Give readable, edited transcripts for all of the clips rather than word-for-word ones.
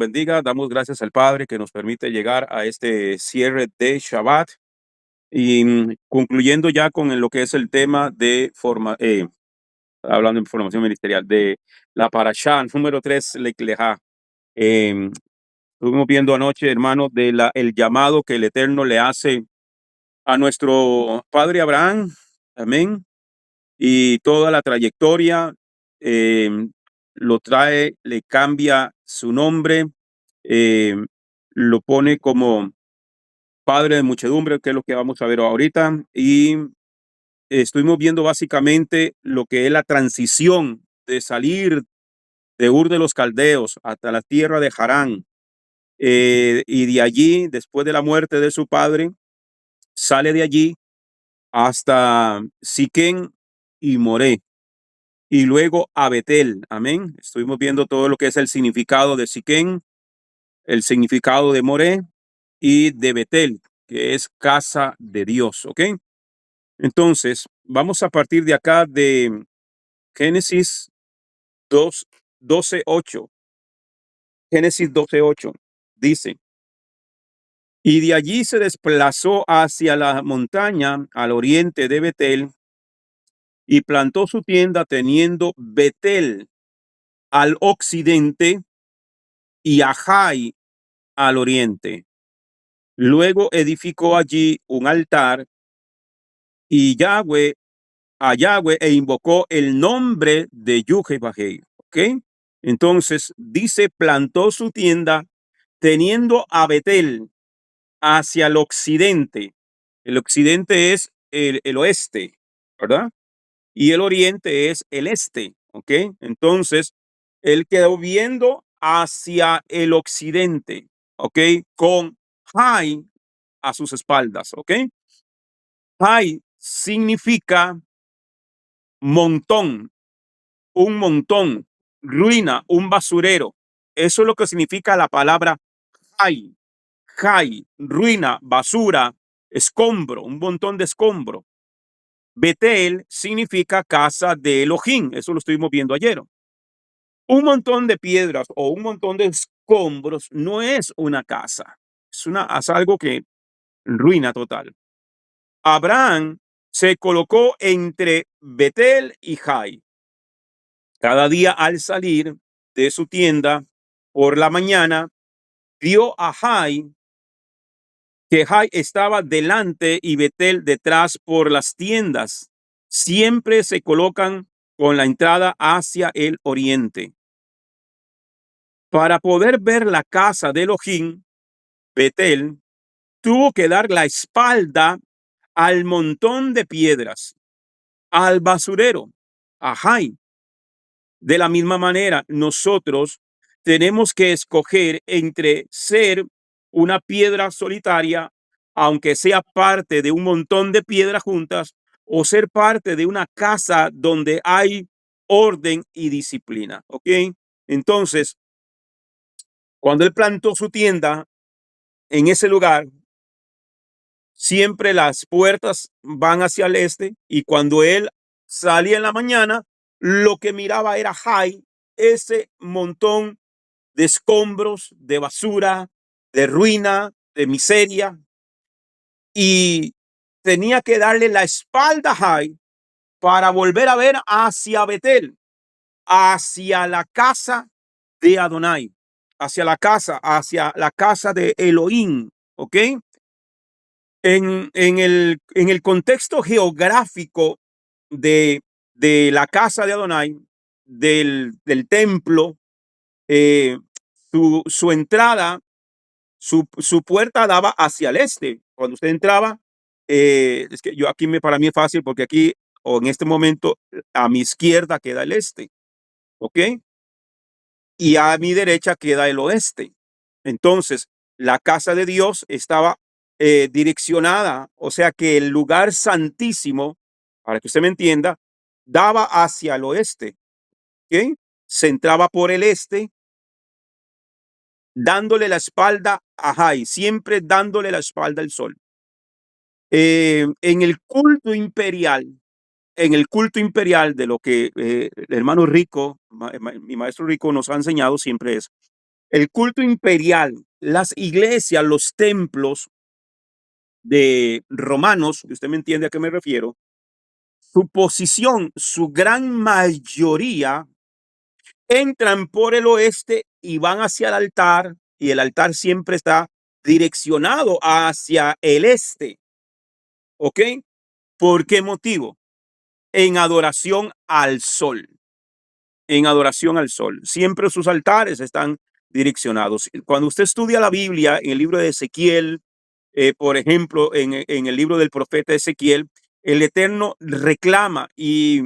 bendiga. Damos gracias al Padre que nos permite llegar a este cierre de Shabbat y concluyendo ya con lo que es el tema de hablando de formación ministerial, de la parashá número 3, Lech Lejá. Estuvimos viendo anoche, hermano, el llamado que el Eterno le hace a nuestro padre Abraham, amén, y toda la trayectoria, eh, lo trae, le cambia su nombre, eh, lo pone como padre de muchedumbre, que es lo que vamos a ver ahorita, y estuvimos viendo básicamente lo que es la transición de salir de Ur de los Caldeos hasta la tierra de Harán, y de allí, después de la muerte de su padre, sale de allí hasta Siquén y Moré, y luego a Betel. Amén. Estuvimos viendo todo lo que es el significado de Siquén, el significado de Moré y de Betel, que es casa de Dios. ¿Ok? Entonces, vamos a partir de acá de Génesis 2, 12:8. Génesis 12:8 dice: y de allí se desplazó hacia la montaña al oriente de Betel y plantó su tienda teniendo Betel al occidente y Ajai al oriente. Luego edificó allí un altar y a Yahweh e invocó el nombre de Yuhebahei. ¿Ok? Entonces dice, plantó su tienda teniendo a Betel hacia el occidente. El occidente es el oeste, ¿verdad? Y el oriente es el este. ¿Ok? Entonces él quedó viendo hacia el occidente. ¿Ok? Con Jai a sus espaldas. ¿Ok? Jai significa montón, un montón, ruina, un basurero. Eso es lo que significa la palabra Jai. Jai, ruina, basura, escombro, un montón de escombro. Betel significa casa de Elohim. Eso lo estuvimos viendo ayer. Un montón de piedras o un montón de escombros no es una casa. Es algo que ruina total. Abraham se colocó entre Betel y Jai. Cada día al salir de su tienda por la mañana, vio a Jai, que Jai estaba delante y Betel detrás por las tiendas. Siempre se colocan con la entrada hacia el oriente. Para poder ver la casa de Elohim, Betel tuvo que dar la espalda al montón de piedras, al basurero, a Jai. De la misma manera, nosotros tenemos que escoger entre ser una piedra solitaria, aunque sea parte de un montón de piedras juntas, o ser parte de una casa donde hay orden y disciplina. ¿Ok? Entonces, cuando él plantó su tienda en ese lugar, siempre las puertas van hacia el este, y cuando él salía en la mañana, lo que miraba era Jai, ese montón de escombros, de basura, de ruina, de miseria, y tenía que darle la espalda a Jai para volver a ver hacia Betel, hacia la casa de Adonai, hacia la casa de Elohim. ¿Ok? En el contexto geográfico de la casa de Adonai, del templo, eh, su entrada, su puerta daba hacia el este. Cuando usted entraba, es que para mí es fácil porque aquí, o en este momento, a mi izquierda queda el este. ¿Ok? Y a mi derecha queda el oeste. Entonces, la casa de Dios estaba direccionada, o sea que el lugar santísimo, para que usted me entienda, daba hacia el oeste. ¿Ok? Se entraba por el este, dándole la espalda a Jai, siempre dándole la espalda al sol. En el culto imperial, de lo que el hermano Rico, mi maestro Rico nos ha enseñado siempre es El culto imperial, las iglesias, los templos de romanos, usted me entiende a qué me refiero, su posición, su gran mayoría entran por el oeste y van hacia el altar, y el altar siempre está direccionado hacia el este. ¿Ok? ¿Por qué motivo? En adoración al sol. En adoración al sol. Siempre sus altares están direccionados. Cuando usted estudia la Biblia, en el libro de Ezequiel, por ejemplo, en el libro del profeta Ezequiel, el Eterno reclama y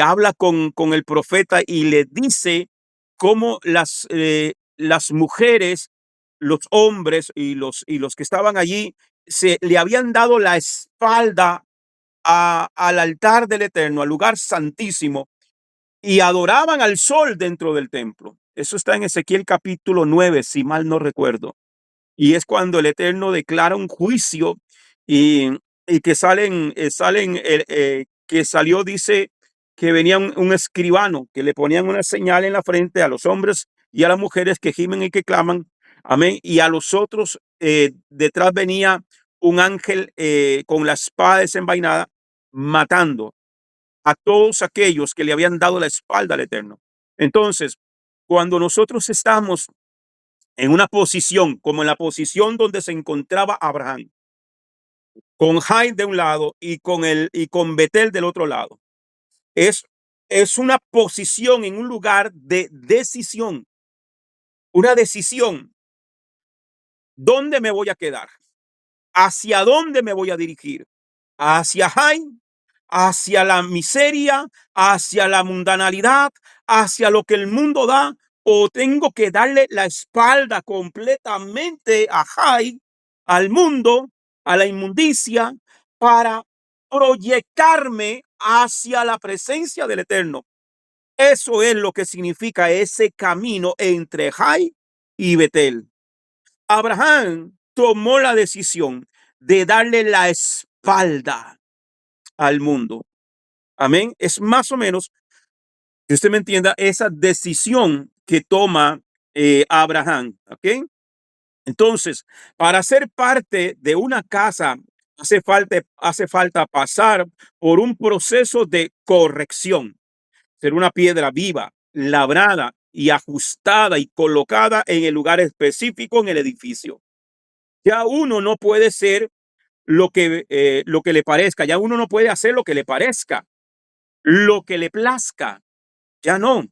habla con el profeta y le dice cómo las mujeres, los hombres y los que estaban allí le habían dado la espalda al altar del Eterno, al lugar santísimo, y adoraban al sol dentro del templo. Eso está en Ezequiel capítulo 9, si mal no recuerdo. Y es cuando el Eterno declara un juicio y, y que que salió, dice que venía un escribano que le ponían una señal en la frente a los hombres y a las mujeres que gimen y que claman. Amén. Y a los otros detrás venía un ángel con la espada desenvainada matando a todos aquellos que le habían dado la espalda al Eterno. Entonces, cuando nosotros estamos en una posición como en la posición donde se encontraba Abraham, con Jai de un lado y con Betel del otro lado, es, es una posición en un lugar de decisión, una decisión. ¿Dónde me voy a quedar? ¿Hacia dónde me voy a dirigir? ¿Hacia Jai? ¿Hacia la miseria? ¿Hacia la mundanalidad? ¿Hacia lo que el mundo da? ¿O tengo que darle la espalda completamente a Jai, al mundo, a la inmundicia, para proyectarme hacia la presencia del Eterno? Eso es lo que significa ese camino entre Jai y Betel. Abraham tomó la decisión de darle la espalda al mundo. Amén. Es más o menos, que usted me entienda, esa decisión que toma Abraham. ¿Ok? Entonces, para ser parte de una casa, hace falta pasar por un proceso de corrección. Ser una piedra viva, labrada y ajustada y colocada en el lugar específico en el edificio. Ya uno no puede ser lo que le parezca. Ya uno no puede hacer lo que le parezca, lo que le plazca. Ya no.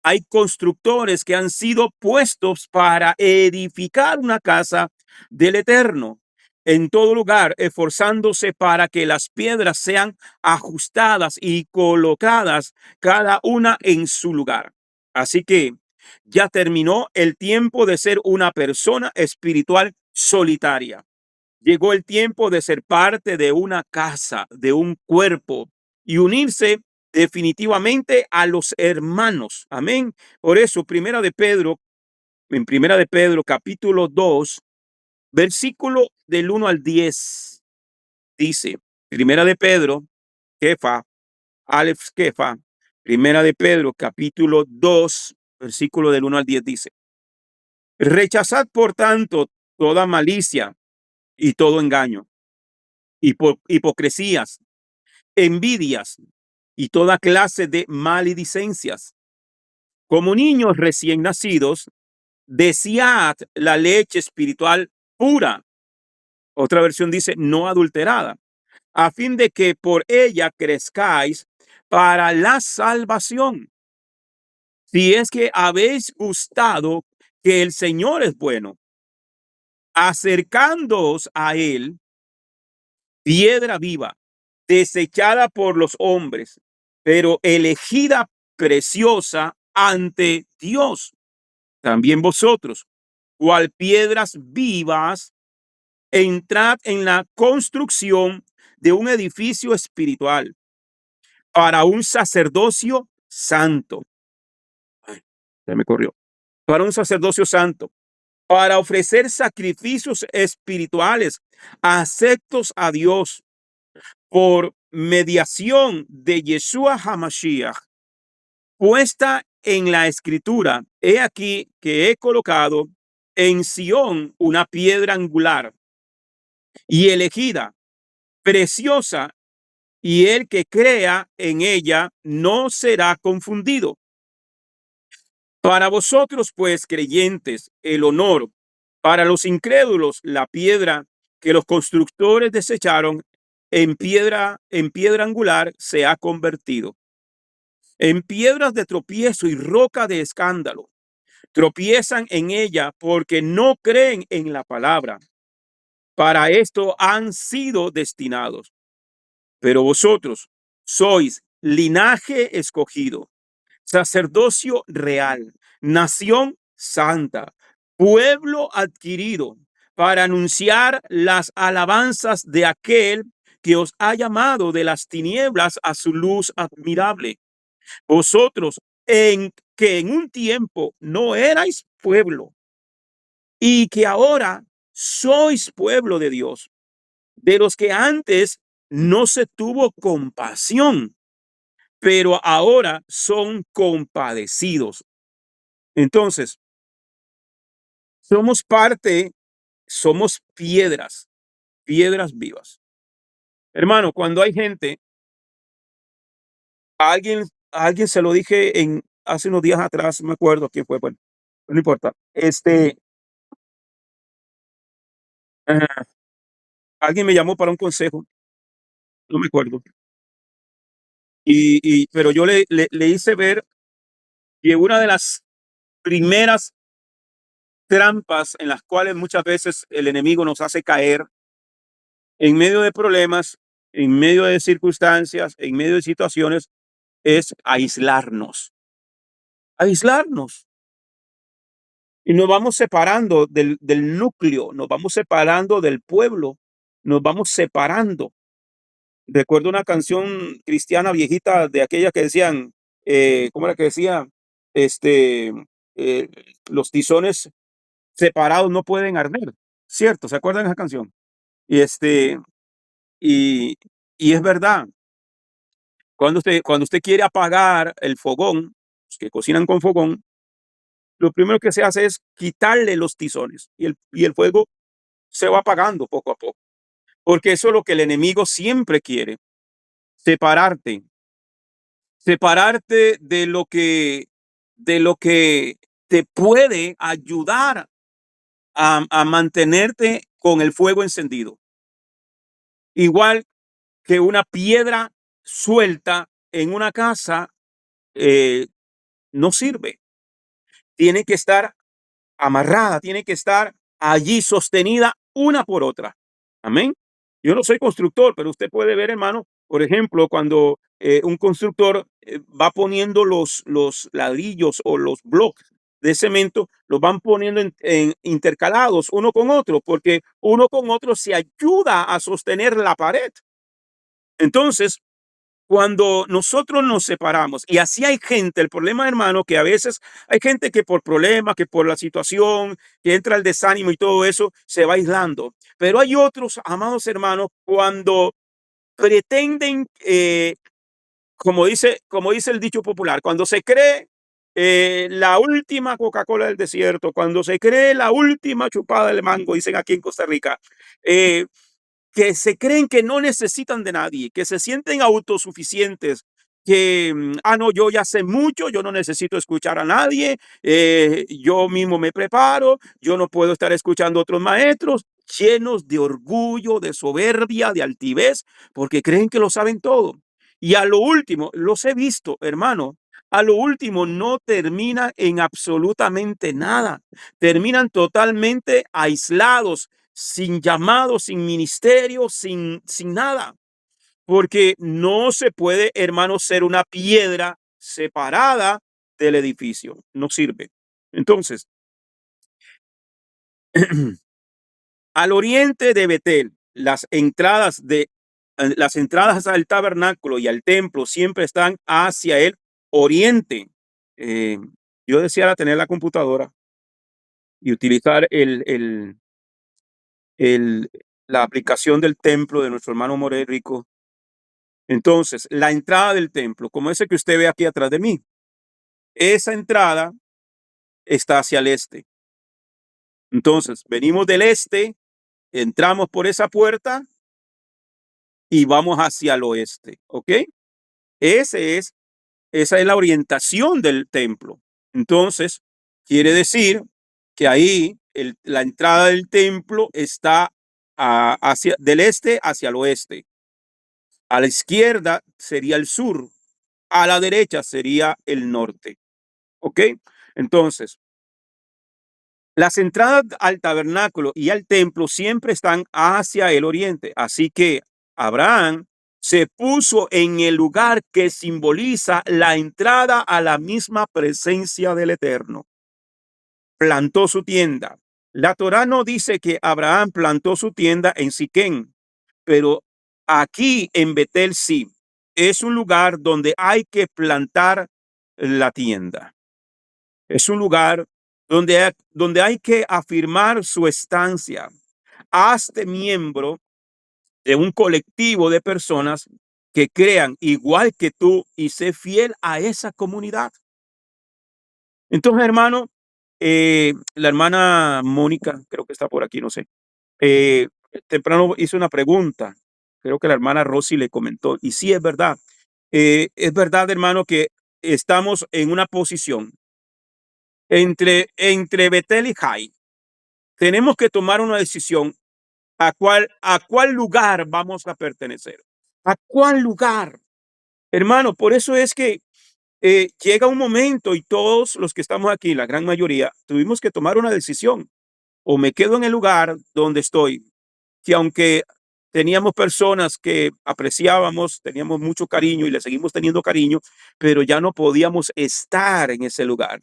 Hay constructores que han sido puestos para edificar una casa del Eterno en todo lugar, esforzándose para que las piedras sean ajustadas y colocadas cada una en su lugar. Así que ya terminó el tiempo de ser una persona espiritual solitaria. Llegó el tiempo de ser parte de una casa, de un cuerpo y unirse definitivamente a los hermanos. Amén. Por eso, en Primera de Pedro, capítulo 2, versículo del 1 al 10, dice, Primera de Pedro, Kefa, Aleph Kefa, Primera de Pedro, capítulo 2, versículo del 1 al 10, dice, rechazad por tanto toda malicia y todo engaño, hipocresías, envidias y toda clase de maledicencias. Como niños recién nacidos, desead la leche espiritual pura. Otra versión dice no adulterada, a fin de que por ella crezcáis para la salvación. Si es que habéis gustado que el Señor es bueno, acercándoos a él, piedra viva, desechada por los hombres, pero elegida preciosa ante Dios. También vosotros, cual piedras vivas, entrad en la construcción de un edificio espiritual para un sacerdocio santo. Ay, se me corrió. Para un sacerdocio santo, para ofrecer sacrificios espirituales aceptos a Dios por mediación de Yeshua HaMashiach, puesta en la escritura, he aquí que he colocado en Sión una piedra angular y elegida, preciosa, y el que crea en ella no será confundido. Para vosotros, pues, creyentes, el honor; para los incrédulos, la piedra que los constructores desecharon en piedra angular se ha convertido en piedras de tropiezo y roca de escándalo. Tropiezan en ella porque no creen en la palabra. Para esto han sido destinados. Pero vosotros sois linaje escogido, sacerdocio real, nación santa, pueblo adquirido, para anunciar las alabanzas de aquel que os ha llamado de las tinieblas a su luz admirable. Vosotros en que en un tiempo no erais pueblo y que ahora sois pueblo de Dios, de los que antes no se tuvo compasión, pero ahora son compadecidos. Entonces, somos parte, somos piedras, piedras vivas. Hermano, cuando hay gente, a alguien se lo dije en hace unos días atrás, no me acuerdo quién fue, bueno, no importa. Ah, alguien me llamó para un consejo, no me acuerdo. Pero yo le hice ver que una de las primeras trampas en las cuales muchas veces el enemigo nos hace caer en medio de problemas, en medio de circunstancias, en medio de situaciones, es aislarnos, aislarnos. Y nos vamos separando del núcleo, nos vamos separando del pueblo, nos vamos separando. Recuerdo una canción cristiana viejita de aquella que decían, ¿cómo era que decía? Este, eh, los tizones separados no pueden arder, ¿cierto? ¿Se acuerdan de esa canción? Y y, y es verdad, cuando usted quiere apagar el fogón, los que cocinan con fogón, lo primero que se hace es quitarle los tizones y el fuego se va apagando poco a poco, porque eso es lo que el enemigo siempre quiere, separarte, separarte de lo que te puede ayudar a mantenerte con el fuego encendido. Igual que una piedra suelta en una casa eh, no sirve. Tiene que estar amarrada, tiene que estar allí sostenida una por otra. Amén. Yo no soy constructor, pero usted puede ver, hermano, por ejemplo, cuando un constructor va poniendo los ladrillos o los bloques de cemento, los van poniendo intercalados uno con otro, porque uno con otro se ayuda a sostener la pared. Entonces, cuando nosotros nos separamos, y así hay gente, el problema, hermano, que a veces hay gente que por problemas, que por la situación, que entra el desánimo y todo eso, se va aislando. Pero hay otros, amados hermanos, cuando pretenden, como dice el dicho popular, cuando se cree la última Coca-Cola del desierto, cuando se cree la última chupada del mango, dicen aquí en Costa Rica, eh, que se creen que no necesitan de nadie, que se sienten autosuficientes, que, no, yo ya sé mucho, yo no necesito escuchar a nadie, yo mismo me preparo, yo no puedo estar escuchando a otros maestros, llenos de orgullo, de soberbia, de altivez, porque creen que lo saben todo. Y a lo último, los he visto, hermano, a lo último no terminan en absolutamente nada, terminan totalmente aislados, sin llamado, sin ministerio, sin nada, porque no se puede, hermano, ser una piedra separada del edificio, no sirve. Entonces, al oriente de Betel, las entradas al tabernáculo y al templo siempre están hacia el oriente. Eh, yo deseara tener la computadora y utilizar el, la aplicación del templo de nuestro hermano More Rico. Entonces, la entrada del templo, como ese que usted ve aquí atrás de mí, esa entrada está hacia el este. Entonces, venimos del este, entramos por esa puerta y vamos hacia el oeste, ¿ok? Ese es, esa es la orientación del templo. Entonces, quiere decir que ahí la entrada del templo está hacia, del este hacia el oeste. A la izquierda sería el sur, a la derecha sería el norte, ¿ok? Entonces, las entradas al tabernáculo y al templo siempre están hacia el oriente. Así que Abraham se puso en el lugar que simboliza la entrada a la misma presencia del Eterno. Plantó su tienda. La Torá no dice que Abraham plantó su tienda en Siquén, pero aquí en Betel sí. Es un lugar donde hay que plantar la tienda. Es un lugar donde hay que afirmar su estancia. Hazte miembro de un colectivo de personas que crean igual que tú y sé fiel a esa comunidad. Entonces, hermano, la hermana Mónica, creo que está por aquí, no sé. Temprano hizo una pregunta. Creo que la hermana Rosy le comentó. Y sí, es verdad, hermano, que estamos en una posición entre Betel y Jai. Tenemos que tomar una decisión a cuál lugar vamos a pertenecer. ¿A cuál lugar? Hermano, por eso es que llega un momento y todos los que estamos aquí, la gran mayoría, tuvimos que tomar una decisión. O me quedo en el lugar donde estoy, que aunque teníamos personas que apreciábamos, teníamos mucho cariño y le seguimos teniendo cariño, pero ya no podíamos estar en ese lugar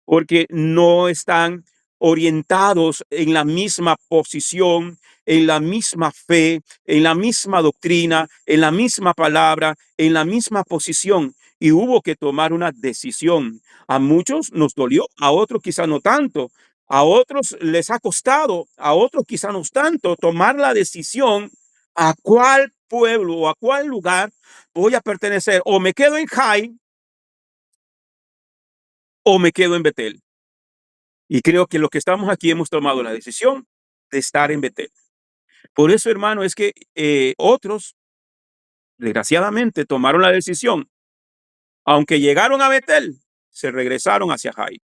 porque no están orientados en la misma posición, en la misma fe, en la misma doctrina, en la misma palabra, en la misma posición. Y hubo que tomar una decisión. A muchos nos dolió, a otros quizá no tanto, a otros les ha costado, a otros quizá no tanto, tomar la decisión a cuál pueblo o a cuál lugar voy a pertenecer. O me quedo en Jai o me quedo en Betel. Y creo que los que estamos aquí hemos tomado la decisión de estar en Betel. Por eso, hermano, es que otros, desgraciadamente, tomaron la decisión. Aunque llegaron a Betel, se regresaron hacia Jai.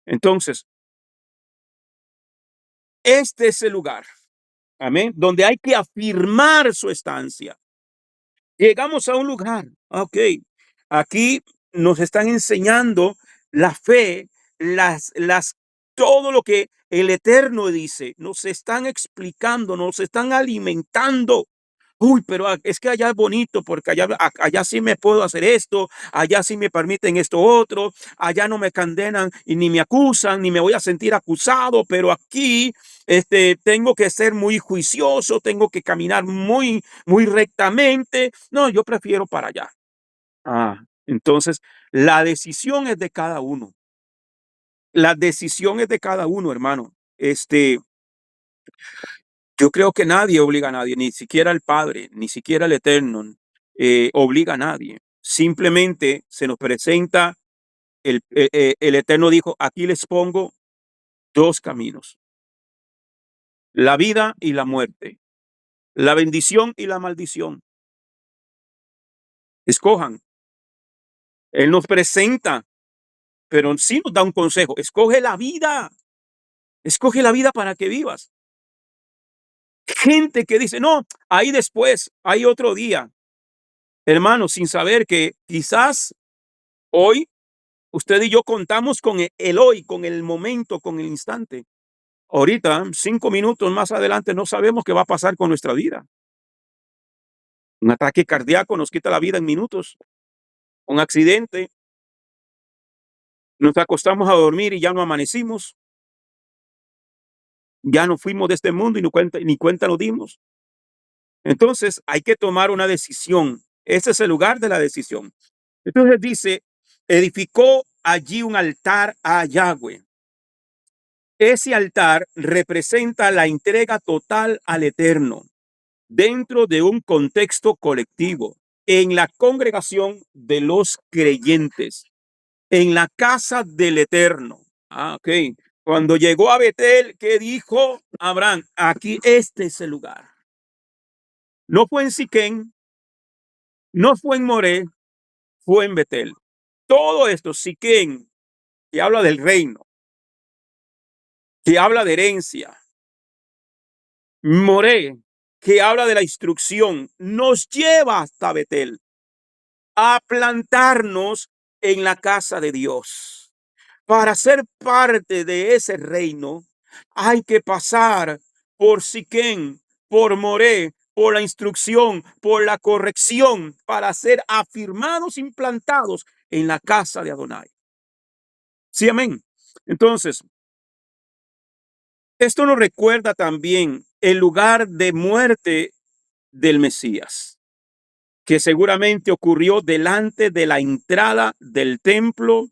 Entonces, este es el lugar, amén, donde hay que afirmar su estancia. Llegamos a un lugar, ok, aquí nos están enseñando la fe, todo lo que el Eterno dice, nos están explicando, nos están alimentando. Uy, pero es que allá es bonito porque allá sí me puedo hacer esto, allá sí me permiten esto otro, allá no me condenan y ni me acusan, ni me voy a sentir acusado, pero aquí tengo que ser muy juicioso, tengo que caminar muy rectamente. No, yo prefiero para allá. Entonces, la decisión es de cada uno. La decisión es de cada uno, hermano. Yo creo que nadie obliga a nadie, ni siquiera el Padre, ni siquiera el Eterno, obliga a nadie. Simplemente se nos presenta, el Eterno dijo, aquí les pongo dos caminos, la vida y la muerte, la bendición y la maldición. Escojan. Él nos presenta, pero sí nos da un consejo. Escoge la vida para que vivas. Gente que dice, no, ahí después, hay otro día. Hermano, sin saber que quizás hoy usted y yo contamos con el hoy, con el momento, con el instante. Ahorita, 5 minutos más adelante, no sabemos qué va a pasar con nuestra vida. Un ataque cardíaco nos quita la vida en minutos. Un accidente, nos acostamos a dormir y ya no amanecimos. Ya no fuimos de este mundo y ni cuenta nos dimos. Entonces hay que tomar una decisión. Ese es el lugar de la decisión. Entonces dice, edificó allí un altar a Yahweh. Ese altar representa la entrega total al Eterno dentro de un contexto colectivo en la congregación de los creyentes. en la casa del Eterno. Ok. Cuando llegó a Betel, ¿qué dijo Abraham? Aquí, este es el lugar. No fue en Siquén, no fue en Moré, fue en Betel. Todo esto, Siquén, que habla del reino, que habla de herencia. Moré, que habla de la instrucción, nos lleva hasta Betel a plantarnos en la casa de Dios. Para ser parte de ese reino, hay que pasar por Siquén, por Moré, por la instrucción, por la corrección, para ser afirmados, implantados en la casa de Adonai. Sí, amén. Entonces, esto nos recuerda también el lugar de muerte del Mesías, que seguramente ocurrió delante de la entrada del templo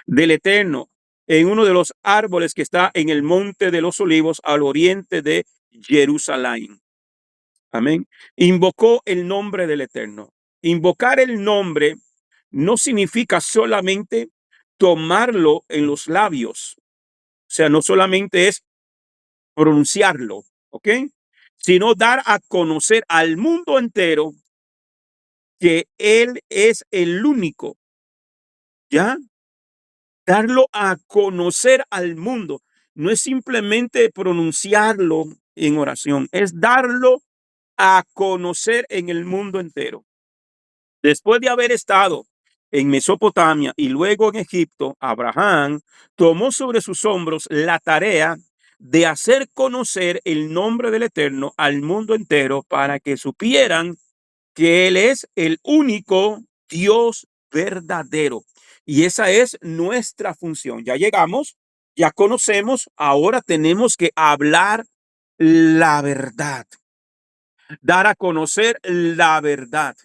del Eterno, en uno de los árboles que está en el Monte de los Olivos al oriente de Jerusalén. Amén. Invocó el nombre del Eterno. Invocar el nombre no significa solamente tomarlo en los labios. O sea, no solamente es pronunciarlo, ¿ok? Sino dar a conocer al mundo entero que Él es el único, ¿ya? Darlo a conocer al mundo. No es simplemente pronunciarlo en oración, es darlo a conocer en el mundo entero. Después de haber estado en Mesopotamia y luego en Egipto, Abraham tomó sobre sus hombros la tarea de hacer conocer el nombre del Eterno al mundo entero para que supieran que Él es el único Dios verdadero. Y esa es nuestra función. Ya llegamos, ya conocemos, ahora tenemos que hablar la verdad, dar a conocer la verdad.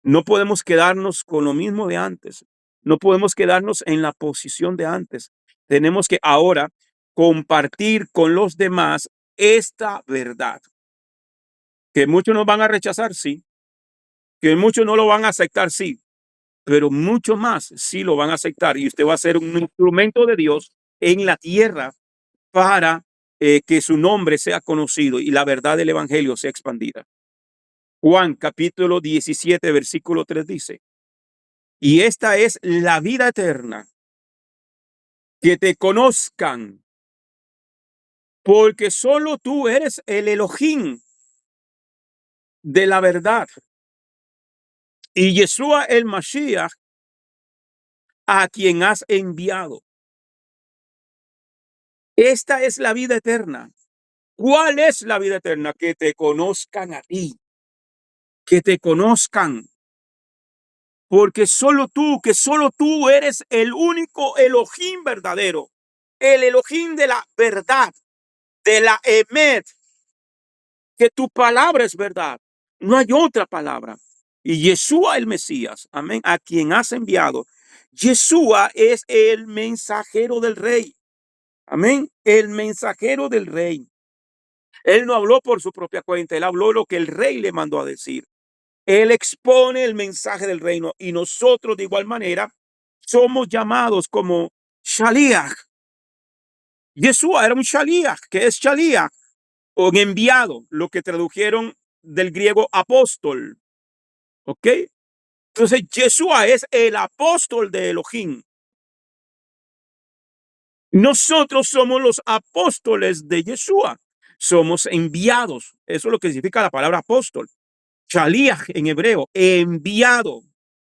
No podemos quedarnos con lo mismo de antes. No podemos quedarnos en la posición de antes. Tenemos que ahora compartir con los demás esta verdad. Que muchos nos van a rechazar, sí. Que muchos no lo van a aceptar, sí. Pero mucho más sí lo van a aceptar. Y usted va a ser un instrumento de Dios en la tierra para que su nombre sea conocido y la verdad del evangelio sea expandida. Juan capítulo 17, versículo 3 dice: y esta es la vida eterna, que te conozcan, porque solo tú eres el Elohim de la verdad, y Yeshua el Mashiach, a quien has enviado. Esta es la vida eterna. ¿Cuál es la vida eterna? Que te conozcan a ti, que te conozcan, porque solo tú eres el único Elohim verdadero, el Elohim de la verdad, de la Emet, que tu palabra es verdad. No hay otra palabra. Y Yeshua el Mesías, amén, a quien has enviado. Yeshua es el mensajero del rey. Amén. El mensajero del rey. Él no habló por su propia cuenta, él habló lo que el rey le mandó a decir. Él expone el mensaje del reino y nosotros de igual manera somos llamados como Shaliach. Yeshua era un Shaliach. ¿Qué es Shaliach? Un enviado, lo que tradujeron del griego apóstol. ¿Ok? Entonces, Yeshua es el apóstol de Elohim. Nosotros somos los apóstoles de Yeshua. Somos enviados. Eso es lo que significa la palabra apóstol. Shaliach en hebreo, enviado,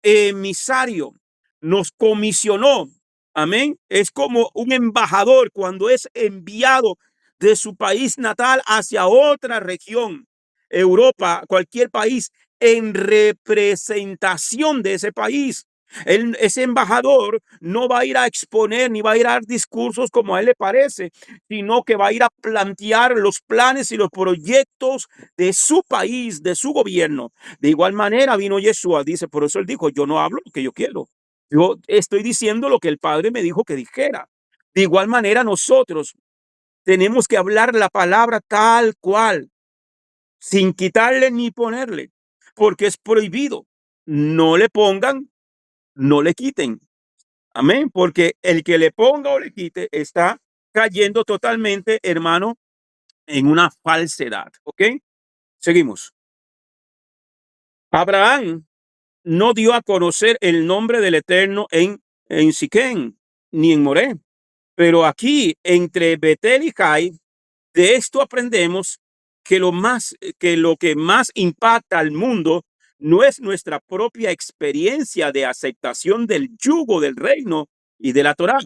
emisario, nos comisionó. Amén. Es como un embajador cuando es enviado de su país natal hacia otra región, Europa, cualquier país, en representación de ese país. Ese embajador no va a ir a exponer ni va a ir a dar discursos como a él le parece, sino que va a ir a plantear los planes y los proyectos de su país, de su gobierno. De igual manera vino Yeshua, dice, por eso él dijo, yo no hablo lo que yo quiero. Yo estoy diciendo lo que el Padre me dijo que dijera. De igual manera nosotros tenemos que hablar la palabra tal cual, sin quitarle ni ponerle, porque es prohibido. No le pongan no le quiten. Amén, porque el que le ponga o le quite está cayendo totalmente, hermano, en una falsedad. ¿Ok? Seguimos. Abraham no dio a conocer el nombre del Eterno en Siquén, ni en Moré, pero aquí entre Betel y Jai, de esto aprendemos que lo que más impacta al mundo no es nuestra propia experiencia de aceptación del yugo del reino y de la Torá.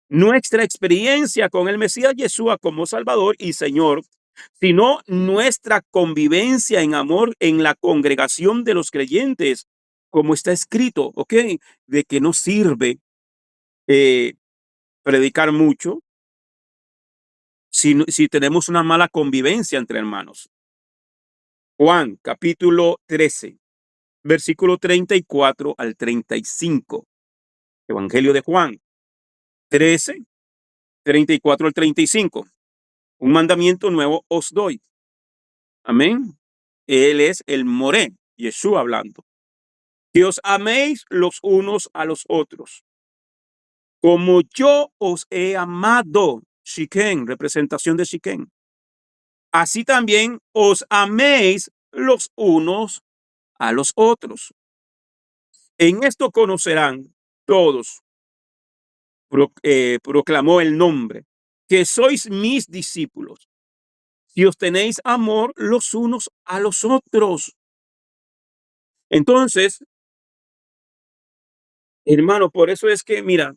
Nuestra experiencia con el Mesías Yeshua como Salvador y Señor, sino nuestra convivencia en amor en la congregación de los creyentes, como está escrito, ¿ok? De que no sirve eh, predicar mucho si tenemos una mala convivencia entre hermanos. Juan, capítulo 13, versículo 34 al 35. Evangelio de Juan, 13, 34 al 35. Un mandamiento nuevo os doy. Amén. Él es el Moré, Yeshua hablando. Que os améis los unos a los otros, como yo os he amado. Siquén, representación de Siquén. Así también os améis los unos a los otros. En esto conocerán todos, proclamó el nombre, que sois mis discípulos, si os tenéis amor los unos a los otros. Entonces, hermano, por eso es que, mira,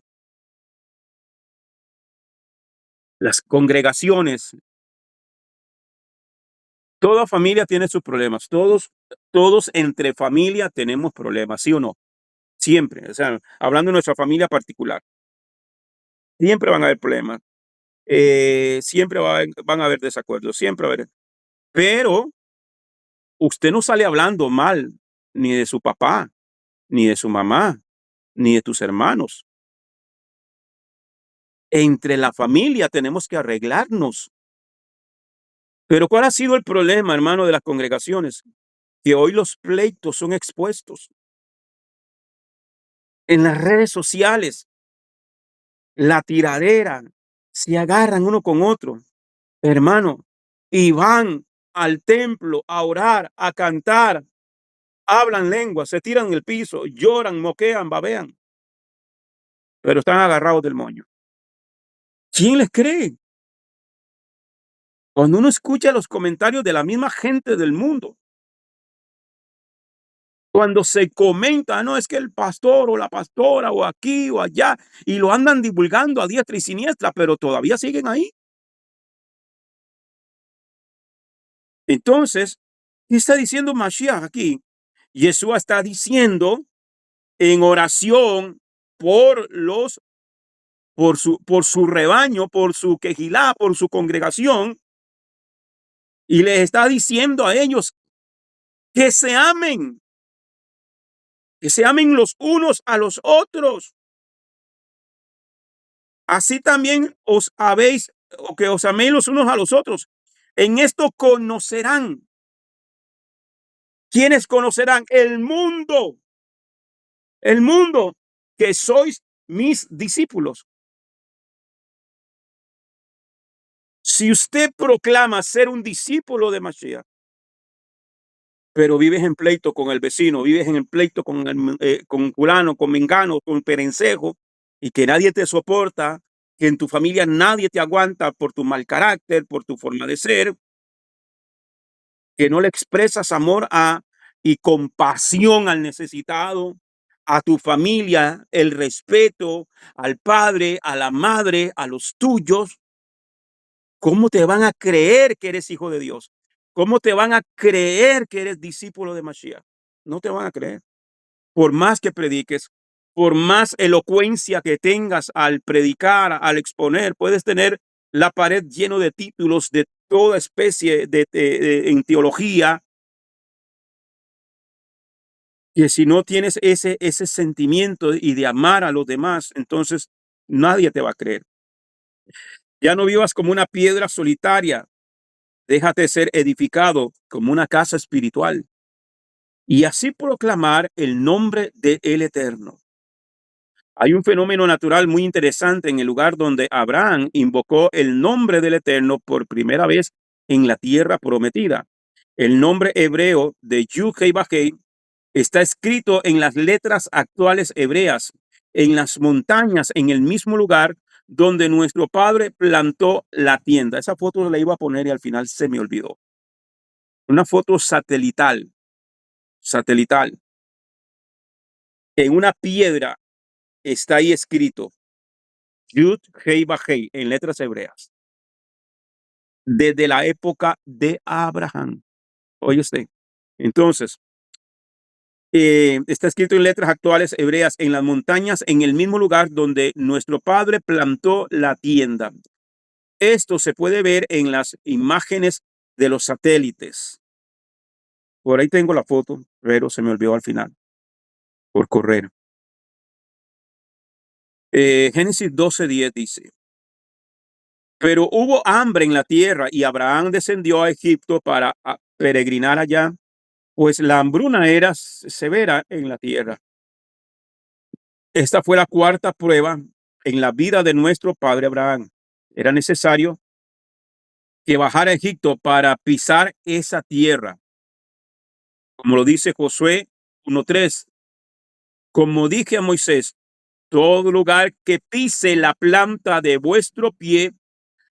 las congregaciones, toda familia tiene sus problemas, todos entre familia tenemos problemas, ¿sí o no? Siempre, o sea, hablando de nuestra familia particular, siempre van a haber problemas, siempre van a haber desacuerdos, siempre va a haber. Pero usted no sale hablando mal ni de su papá, ni de su mamá, ni de tus hermanos. Entre la familia tenemos que arreglarnos. Pero ¿cuál ha sido el problema, hermano, de las congregaciones? Que hoy los pleitos son expuestos en las redes sociales, la tiradera, se agarran uno con otro, hermano, y van al templo a orar, a cantar, hablan lenguas, se tiran en el piso, lloran, moquean, babean, pero están agarrados del moño. ¿Quién les cree? Cuando uno escucha los comentarios de la misma gente del mundo, cuando se comenta, no es que el pastor o la pastora o aquí o allá, y lo andan divulgando a diestra y siniestra, pero todavía siguen ahí. Entonces, ¿qué está diciendo Mashiach aquí? Yeshua está diciendo en oración por por su rebaño, por su quejilá, por su congregación, y les está diciendo a ellos que se amen los unos a los otros. Así también os habéis, o que os améis los unos a los otros. En esto conocerán. ¿Quiénes conocerán? El mundo, que sois mis discípulos. Si usted proclama ser un discípulo de Mashiach, pero vives en pleito con el vecino, vives en el pleito con fulano, con mengano, con perencejo, y que nadie te soporta, que en tu familia nadie te aguanta por tu mal carácter, por tu forma de ser, que no le expresas amor y compasión al necesitado, a tu familia, el respeto al padre, a la madre, a los tuyos, ¿cómo te van a creer que eres hijo de Dios? ¿Cómo te van a creer que eres discípulo de Mashiach? No te van a creer. Por más que prediques, por más elocuencia que tengas al predicar, al exponer, puedes tener la pared lleno de títulos de toda especie en teología, que si no tienes ese sentimiento y de amar a los demás, entonces nadie te va a creer. Ya no vivas como una piedra solitaria, déjate ser edificado como una casa espiritual y así proclamar el nombre del Eterno. Hay un fenómeno natural muy interesante en el lugar donde Abraham invocó el nombre del Eterno por primera vez en la tierra prometida. El nombre hebreo de Yud-Heh-Vah-Heh está escrito en las letras actuales hebreas, en las montañas, en el mismo lugar donde nuestro padre plantó la tienda. Esa foto la iba a poner y al final se me olvidó. Una foto satelital, satelital. En una piedra está ahí escrito Yud Hei Bajei en letras hebreas. Desde la época de Abraham. Oye usted. Entonces, está escrito en letras actuales hebreas en las montañas, en el mismo lugar donde nuestro padre plantó la tienda. Esto se puede ver en las imágenes de los satélites. Por ahí tengo la foto, pero se me olvidó al final, por correr. Génesis 12:10 dice, pero hubo hambre en la tierra y Abraham descendió a Egipto para peregrinar allá, pues la hambruna era severa en la tierra. Esta fue la cuarta prueba en la vida de nuestro padre Abraham. Era necesario que bajara a Egipto para pisar esa tierra. Como lo dice Josué 1:3, como dije a Moisés, todo lugar que pise la planta de vuestro pie,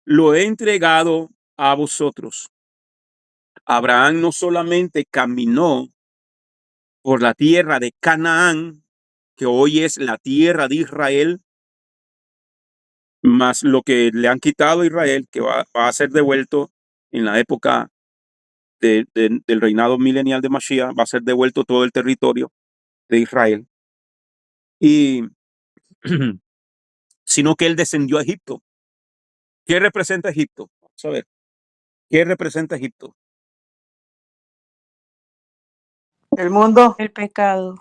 lo he entregado a vosotros. Abraham no solamente caminó por la tierra de Canaán, que hoy es la tierra de Israel, más lo que le han quitado a Israel, que va a ser devuelto en la época del reinado milenial de Mashiach, va a ser devuelto todo el territorio de Israel. Y sino que él descendió a Egipto. ¿Qué representa Egipto? Vamos a ver. ¿Qué representa Egipto? El mundo. El pecado.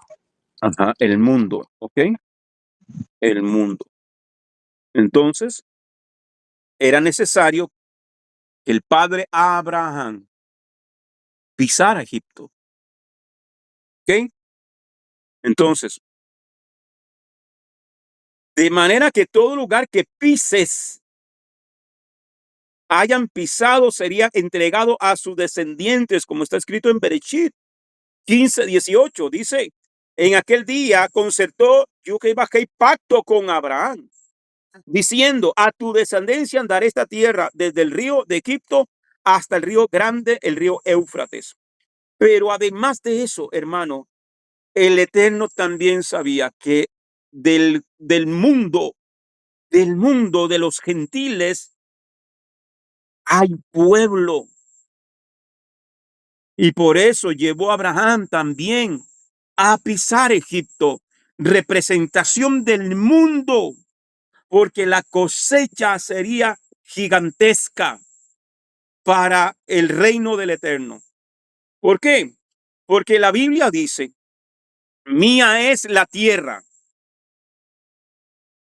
Ajá, el mundo, ¿ok? El mundo. Entonces, era necesario que el padre Abraham pisara Egipto. ¿Ok? Entonces, de manera que todo lugar que pises hayan pisado sería entregado a sus descendientes, como está escrito en Bereshit 15:18. Dice, en aquel día concertó Yud-Heh-Vah-Heh pacto con Abraham, diciendo, a tu descendencia andará esta tierra desde el río de Egipto hasta el río grande, el río Éufrates. Pero además de eso, hermano, el Eterno también sabía que del mundo de los gentiles hay pueblo. Y por eso llevó a Abraham también a pisar Egipto, representación del mundo, porque la cosecha sería gigantesca para el reino del Eterno. ¿Por qué? Porque la Biblia dice, mía es la tierra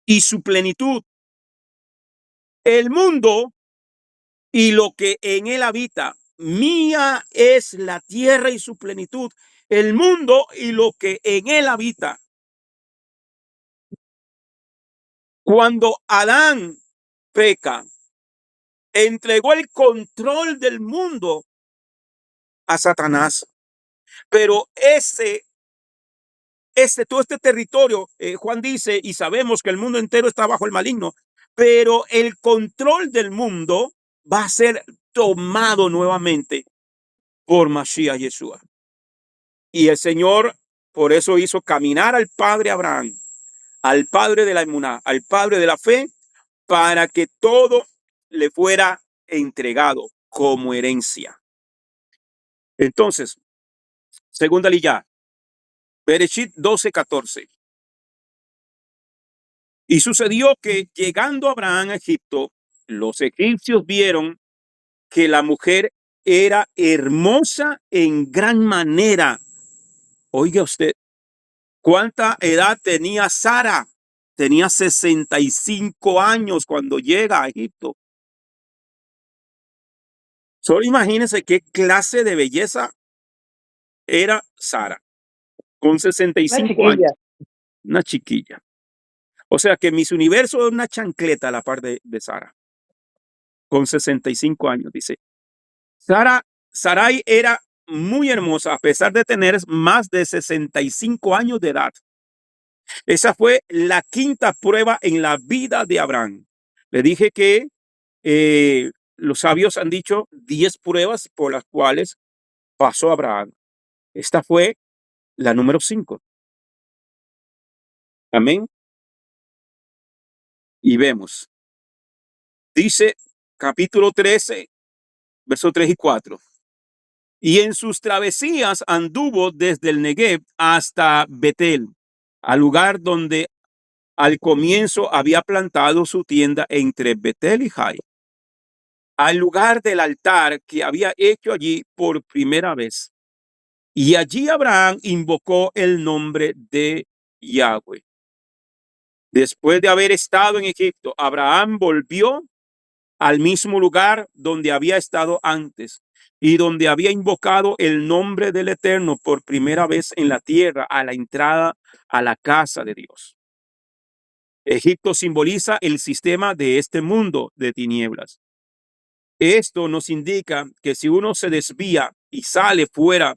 y su plenitud, el mundo y lo que en él habita. Mía es la tierra y su plenitud, el mundo y lo que en él habita. Cuando Adán peca, entregó el control del mundo a Satanás. Pero todo este territorio, Juan dice, y sabemos que el mundo entero está bajo el maligno, pero el control del mundo va a ser tomado nuevamente por Mashiach Yeshua. Y el Señor por eso hizo caminar al padre Abraham, al padre de la emuná, al padre de la fe, para que todo le fuera entregado como herencia. Entonces, segunda lilla, Bereshit 12:14. Y sucedió que llegando Abraham a Egipto, los egipcios vieron que la mujer era hermosa en gran manera. Oiga usted, ¿cuánta edad tenía Sara? Tenía 65 años cuando llega a Egipto. Solo imagínense qué clase de belleza era Sara con 65 años. Una chiquilla. O sea que Miss Universo es una chancleta a la par de Sara, con 65 años, dice. Sarai era muy hermosa a pesar de tener más de 65 años de edad. Esa fue la quinta prueba en la vida de Abraham. Le dije que los sabios han dicho 10 pruebas por las cuales pasó Abraham. Esta fue la número 5. Amén. Y vemos. Dice capítulo 13, versos 3 y 4. Y en sus travesías anduvo desde el Negev hasta Betel, al lugar donde al comienzo había plantado su tienda entre Betel y Jai, al lugar del altar que había hecho allí por primera vez. Y allí Abraham invocó el nombre de Yahweh. Después de haber estado en Egipto, Abraham volvió al mismo lugar donde había estado antes y donde había invocado el nombre del Eterno por primera vez en la tierra, a la entrada a la casa de Dios. Egipto simboliza el sistema de este mundo de tinieblas. Esto nos indica que si uno se desvía y sale fuera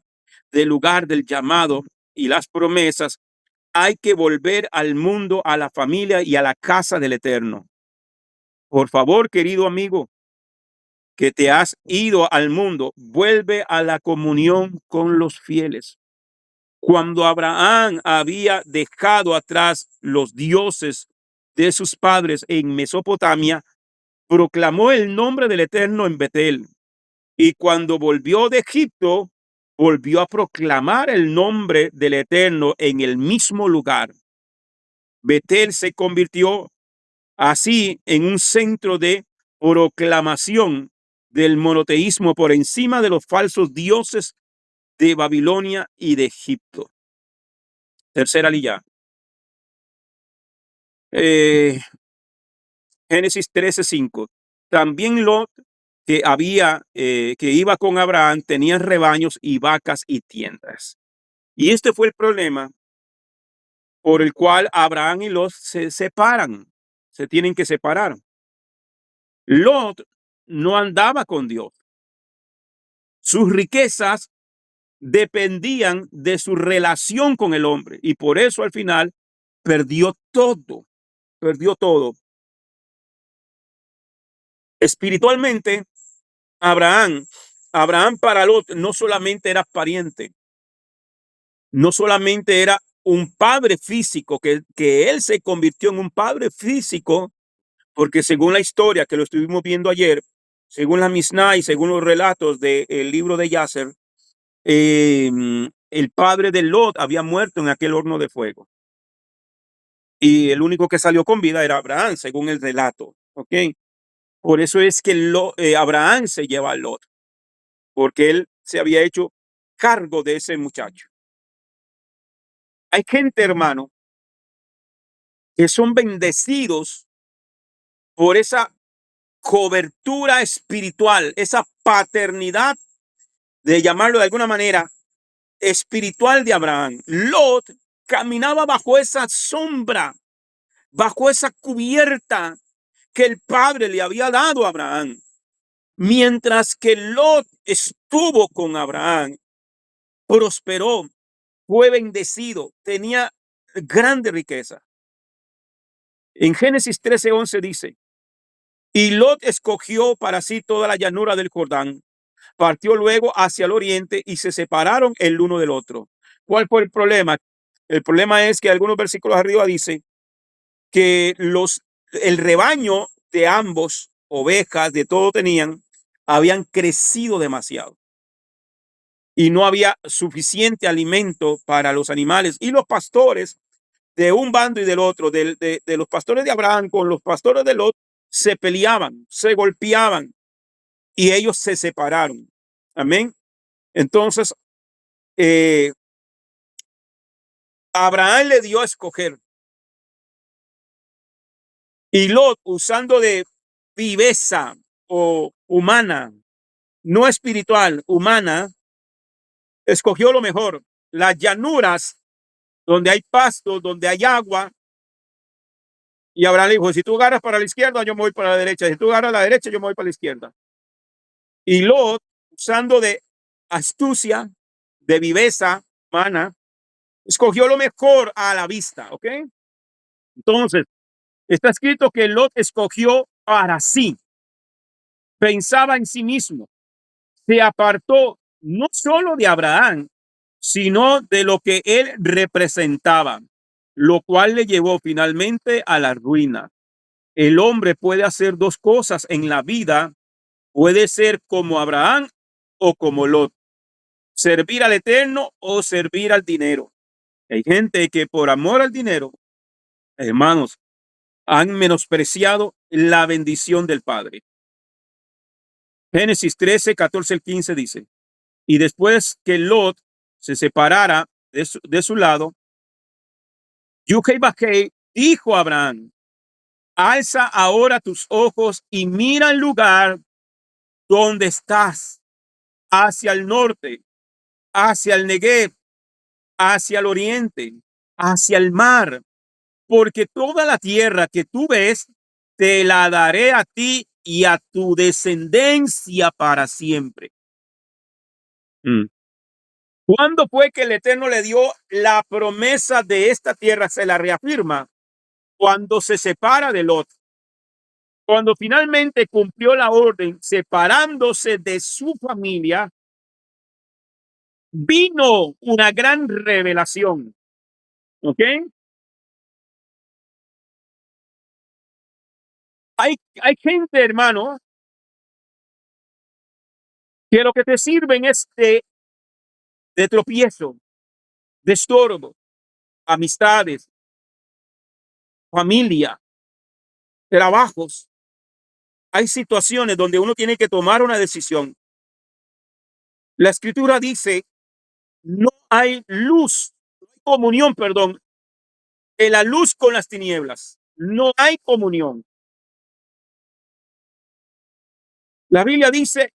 del lugar del llamado y las promesas, hay que volver al mundo, a la familia y a la casa del Eterno. Por favor, querido amigo, que te has ido al mundo, vuelve a la comunión con los fieles. Cuando Abraham había dejado atrás los dioses de sus padres en Mesopotamia, proclamó el nombre del Eterno en Betel. Y cuando volvió de Egipto, volvió a proclamar el nombre del Eterno en el mismo lugar. Betel se convirtió así en un centro de proclamación del monoteísmo por encima de los falsos dioses de Babilonia y de Egipto. Tercera lilla. Génesis 13:5. También Lot, que iba con Abraham, tenía rebaños y vacas y tiendas. Y este fue el problema por el cual Abraham y Lot se separan. Se tienen que separar. Lot no andaba con Dios. Sus riquezas dependían de su relación con el hombre y por eso al final perdió todo. Perdió todo. Espiritualmente, Abraham para Lot no solamente era pariente, no solamente era un padre físico, que él se convirtió en un padre físico, porque según la historia que lo estuvimos viendo ayer, según la Mishnah y según los relatos del libro de Yasser, el padre de Lot había muerto en aquel horno de fuego. Y el único que salió con vida era Abraham, según el relato. ¿Ok? Por eso es que Abraham se lleva a Lot, porque él se había hecho cargo de ese muchacho. Hay gente, hermano, que son bendecidos por esa cobertura espiritual, esa paternidad, de llamarlo de alguna manera, espiritual de Abraham. Lot caminaba bajo esa sombra, bajo esa cubierta que el Padre le había dado a Abraham. Mientras que Lot estuvo con Abraham, prosperó, fue bendecido, tenía grande riqueza. En Génesis 13:11 dice: y Lot escogió para sí toda la llanura del Jordán, partió luego hacia el oriente y se separaron el uno del otro. ¿Cuál fue el problema? El problema es que algunos versículos arriba dice que el rebaño de ambos, ovejas, de todo tenían, habían crecido demasiado y no había suficiente alimento para los animales, y los pastores de un bando y del otro, de los pastores de Abraham con los pastores de Lot, se peleaban, se golpeaban y ellos se separaron. Amén. Entonces, Abraham le dio a escoger y Lot, usando de viveza o humana, no espiritual, humana, escogió lo mejor, las llanuras donde hay pasto, donde hay agua, Y Abraham le dijo, si tú agarras para la izquierda, yo me voy para la derecha. Si tú agarras a la derecha, yo me voy para la izquierda. Y Lot, usando de astucia, de viveza humana, escogió lo mejor a la vista, ¿ok? Entonces, está escrito que Lot escogió para sí, pensaba en sí mismo, se apartó no solo de Abraham, sino de lo que él representaba, lo cual le llevó finalmente a la ruina. El hombre puede hacer dos cosas en la vida, puede ser como Abraham o como Lot, servir al Eterno o servir al dinero. Hay gente que por amor al dinero, hermanos, han menospreciado la bendición del Padre. Génesis 13, 14 al 15 dice, y después que Lot se separara de su lado, Yuhei Bajei dijo a Abraham, alza ahora tus ojos y mira el lugar donde estás, hacia el norte, hacia el Negev, hacia el oriente, hacia el mar, porque toda la tierra que tú ves, te la daré a ti y a tu descendencia para siempre. ¿Cuándo fue que el Eterno le dio la promesa de esta tierra? Se la reafirma cuando se separa de Lot. Cuando finalmente cumplió la orden, separándose de su familia, vino una gran revelación. ¿Ok? Hay gente, hermano, que lo que te sirven es de tropiezo, de estorbo, amistades, familia, trabajos. Hay situaciones donde uno tiene que tomar una decisión. La escritura dice, no hay luz, no hay comunión, perdón, de la luz con las tinieblas. No hay comunión. La Biblia dice,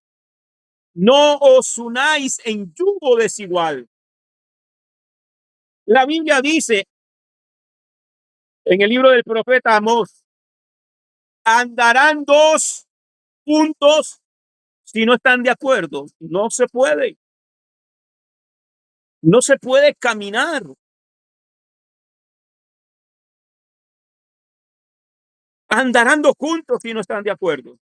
no os unáis en yugo desigual. La Biblia dice en el libro del profeta Amós, andarán dos juntos si no están de acuerdo. No se puede. No se puede caminar. Andarán dos juntos si no están de acuerdo.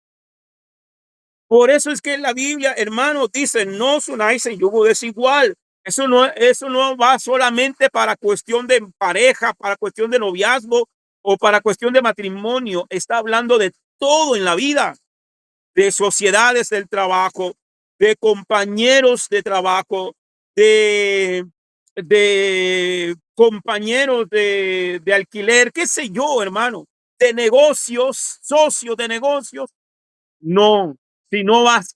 Por eso es que la Biblia, hermano, dice, no os unáis en yugo desigual. Eso no va solamente para cuestión de pareja, para cuestión de noviazgo o para cuestión de matrimonio. Está hablando de todo en la vida, de sociedades del trabajo, de compañeros de trabajo, de compañeros de alquiler, qué sé yo, hermano, de negocios, socios de negocios. No, si no vas,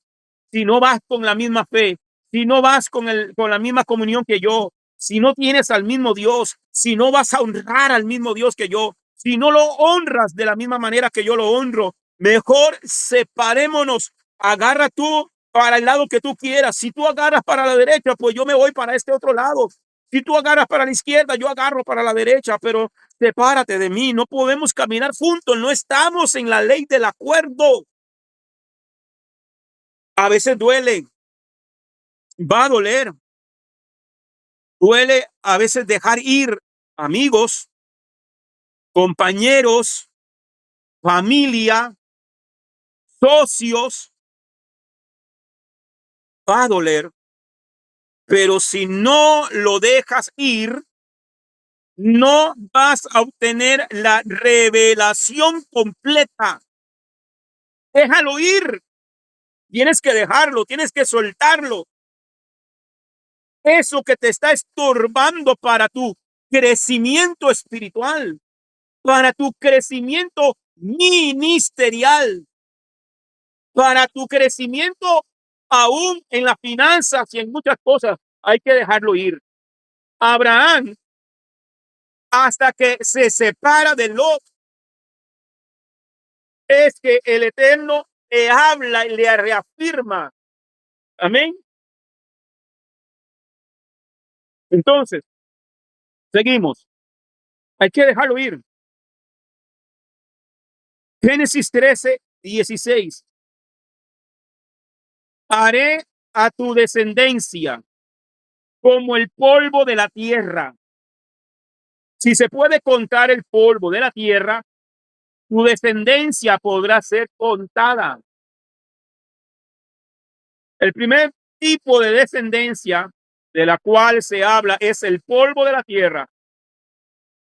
si no vas con la misma fe, si no vas con la misma comunión que yo, si no tienes al mismo Dios, si no vas a honrar al mismo Dios que yo, si no lo honras de la misma manera que yo lo honro, mejor separémonos. Agarra tú para el lado que tú quieras. Si tú agarras para la derecha, pues yo me voy para este otro lado. Si tú agarras para la izquierda, yo agarro para la derecha, pero sepárate de mí. No podemos caminar juntos. No estamos en la ley del acuerdo. A veces duele, va a doler, duele a veces dejar ir amigos, compañeros, familia, socios, va a doler, pero si no lo dejas ir, no vas a obtener la revelación completa. Déjalo ir, tienes que dejarlo, tienes que soltarlo. Eso que te está estorbando para tu crecimiento espiritual, para tu crecimiento ministerial, para tu crecimiento aún en las finanzas y en muchas cosas, hay que dejarlo ir. Abraham, hasta que se separa de Lot, es que el Eterno le habla y le reafirma. Amén. Entonces, seguimos. Hay que dejarlo ir. Génesis 13:16. Haré a tu descendencia como el polvo de la tierra. Si se puede contar el polvo de la tierra, tu descendencia podrá ser contada. El primer tipo de descendencia de la cual se habla es el polvo de la tierra,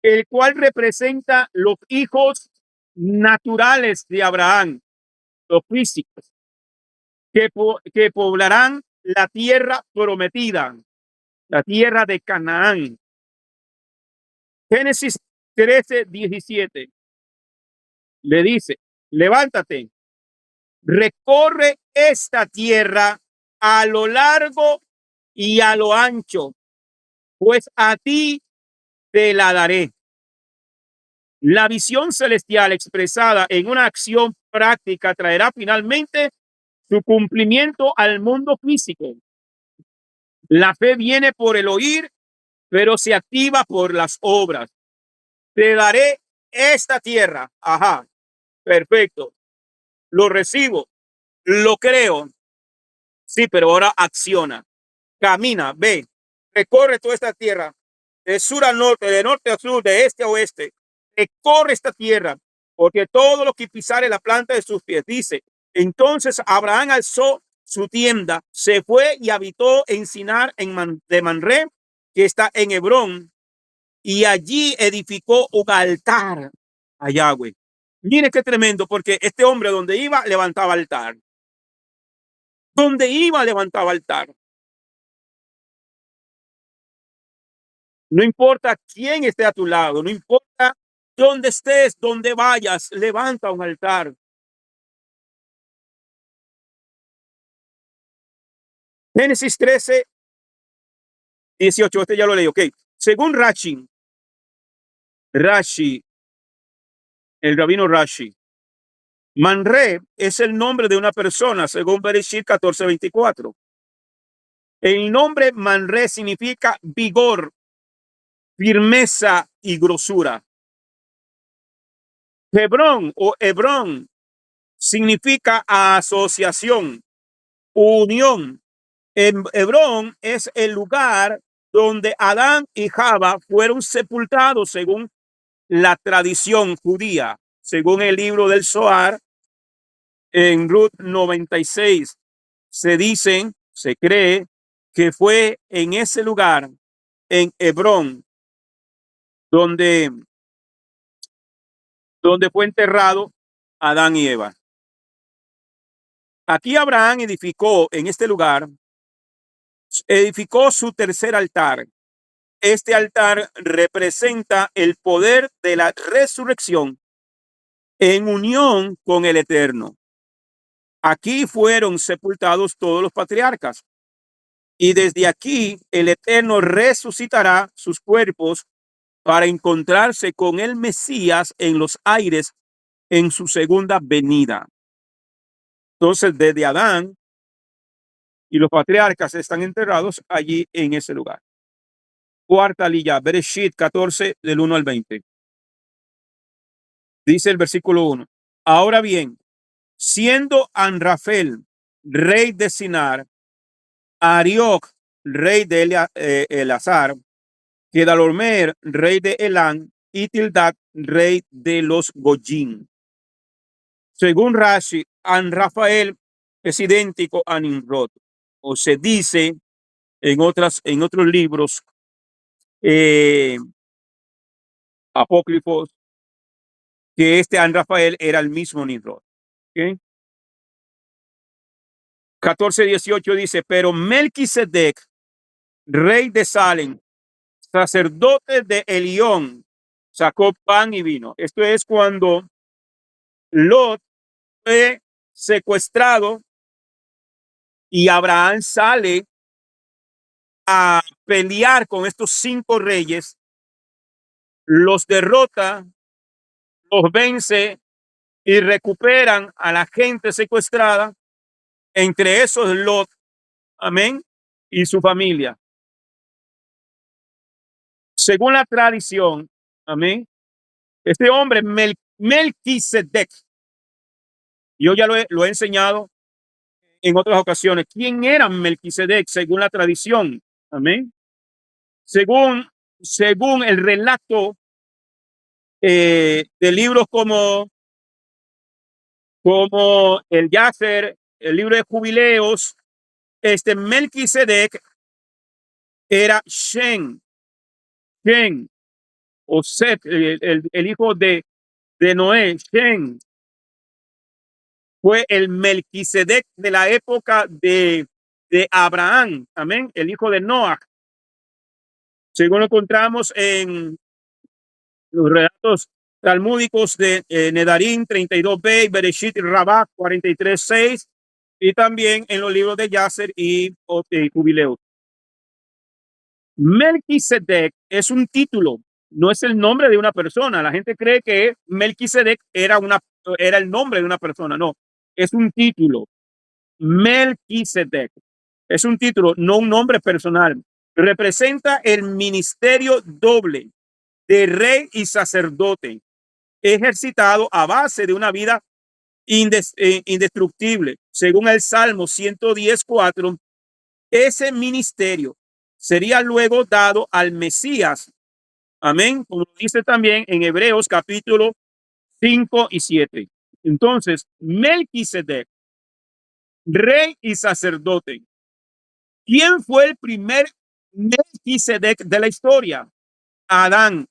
el cual representa los hijos naturales de Abraham, los físicos, que poblarán la tierra prometida, la tierra de Canaán. Génesis 13:17 le dice: levántate, recorre esta tierra a lo largo y a lo ancho, pues a ti te la daré. La visión celestial expresada en una acción práctica traerá finalmente su cumplimiento al mundo físico. La fe viene por el oír, pero se activa por las obras. Te daré esta tierra. Ajá, perfecto. Lo recibo, lo creo. Sí, pero ahora acciona. Camina, ve, recorre toda esta tierra, de sur a norte, de norte a sur, de este a oeste. Recorre esta tierra, porque todo lo que pisare la planta de sus pies, dice. Entonces Abraham alzó su tienda, se fue y habitó en Sinar de Manré, que está en Hebrón, y allí edificó un altar a Yahweh. Mire qué tremendo, porque este hombre donde iba levantaba altar. Donde iba levantaba altar. No importa quién esté a tu lado, no importa dónde estés, dónde vayas, levanta un altar. Génesis 13:18, este ya lo leí, ok. Según Rashi, el rabino Rashi, Manré es el nombre de una persona, según Bereshit 14:24. El nombre Manré significa vigor, firmeza y grosura. Hebrón o Hebrón significa asociación, unión. Hebrón es el lugar donde Adán y Java fueron sepultados según la tradición judía, según el libro del Zohar. En Ruth 96 se cree que fue en ese lugar, en Hebrón, donde fue enterrado Adán y Eva. Aquí Abraham edificó en este lugar, edificó su tercer altar. Este altar representa el poder de la resurrección en unión con el Eterno. Aquí fueron sepultados todos los patriarcas, y desde aquí el Eterno resucitará sus cuerpos para encontrarse con el Mesías en los aires en su segunda venida. Entonces, desde Adán y los patriarcas están enterrados allí en ese lugar. Cuarta lilla, Bereshit 14, del 1 al 20. Dice el versículo 1. Ahora bien, siendo Anrafel, rey de Sinar, Arioc, rey de Elazar, Kedalormer, rey de Elán, y Tildat, rey de los Goyim. Según Rashi, Anrafael es idéntico a Nimrod, o se dice en otros libros apócrifos que este Anrafael era el mismo Nimrod. ¿Okay? 14:18 dice: pero Melquisedec, rey de Salem, sacerdote de Elión, sacó pan y vino. Esto es cuando Lot fue secuestrado y Abraham sale a pelear con estos 5 reyes, los derrota, los vence y recuperan a la gente secuestrada, entre esos Lot, amén, y su familia. Según la tradición, amén, este hombre Melquisedec, Yo ya lo he enseñado en otras ocasiones. ¿Quién era Melquisedec según la tradición? Amén. Según el relato de libros como el Yasser, el libro de Jubileos, Melquisedec era Shem o Set, el hijo de Noé. Shem fue el Melquisedec de la época de Abraham, amén, el hijo de Noah. Según lo encontramos en los relatos talmúdicos de Nedarim 32b, Bereshit Rabá 43:6, y también en los libros de Yasser y Jubileos. Melquisedec es un título, no es el nombre de una persona. La gente cree que Melquisedec era el nombre de una persona. No, es un título. Melquisedec es un título, no un nombre personal. Representa el ministerio doble de rey y sacerdote, ejercitado a base de una vida indestructible. Según el Salmo 110:4, ese ministerio sería luego dado al Mesías. Amén. Como dice también en Hebreos capítulo 5 y 7. Entonces, Melquisedec, rey y sacerdote. ¿Quién fue el primer Melquisedec de la historia? Adán.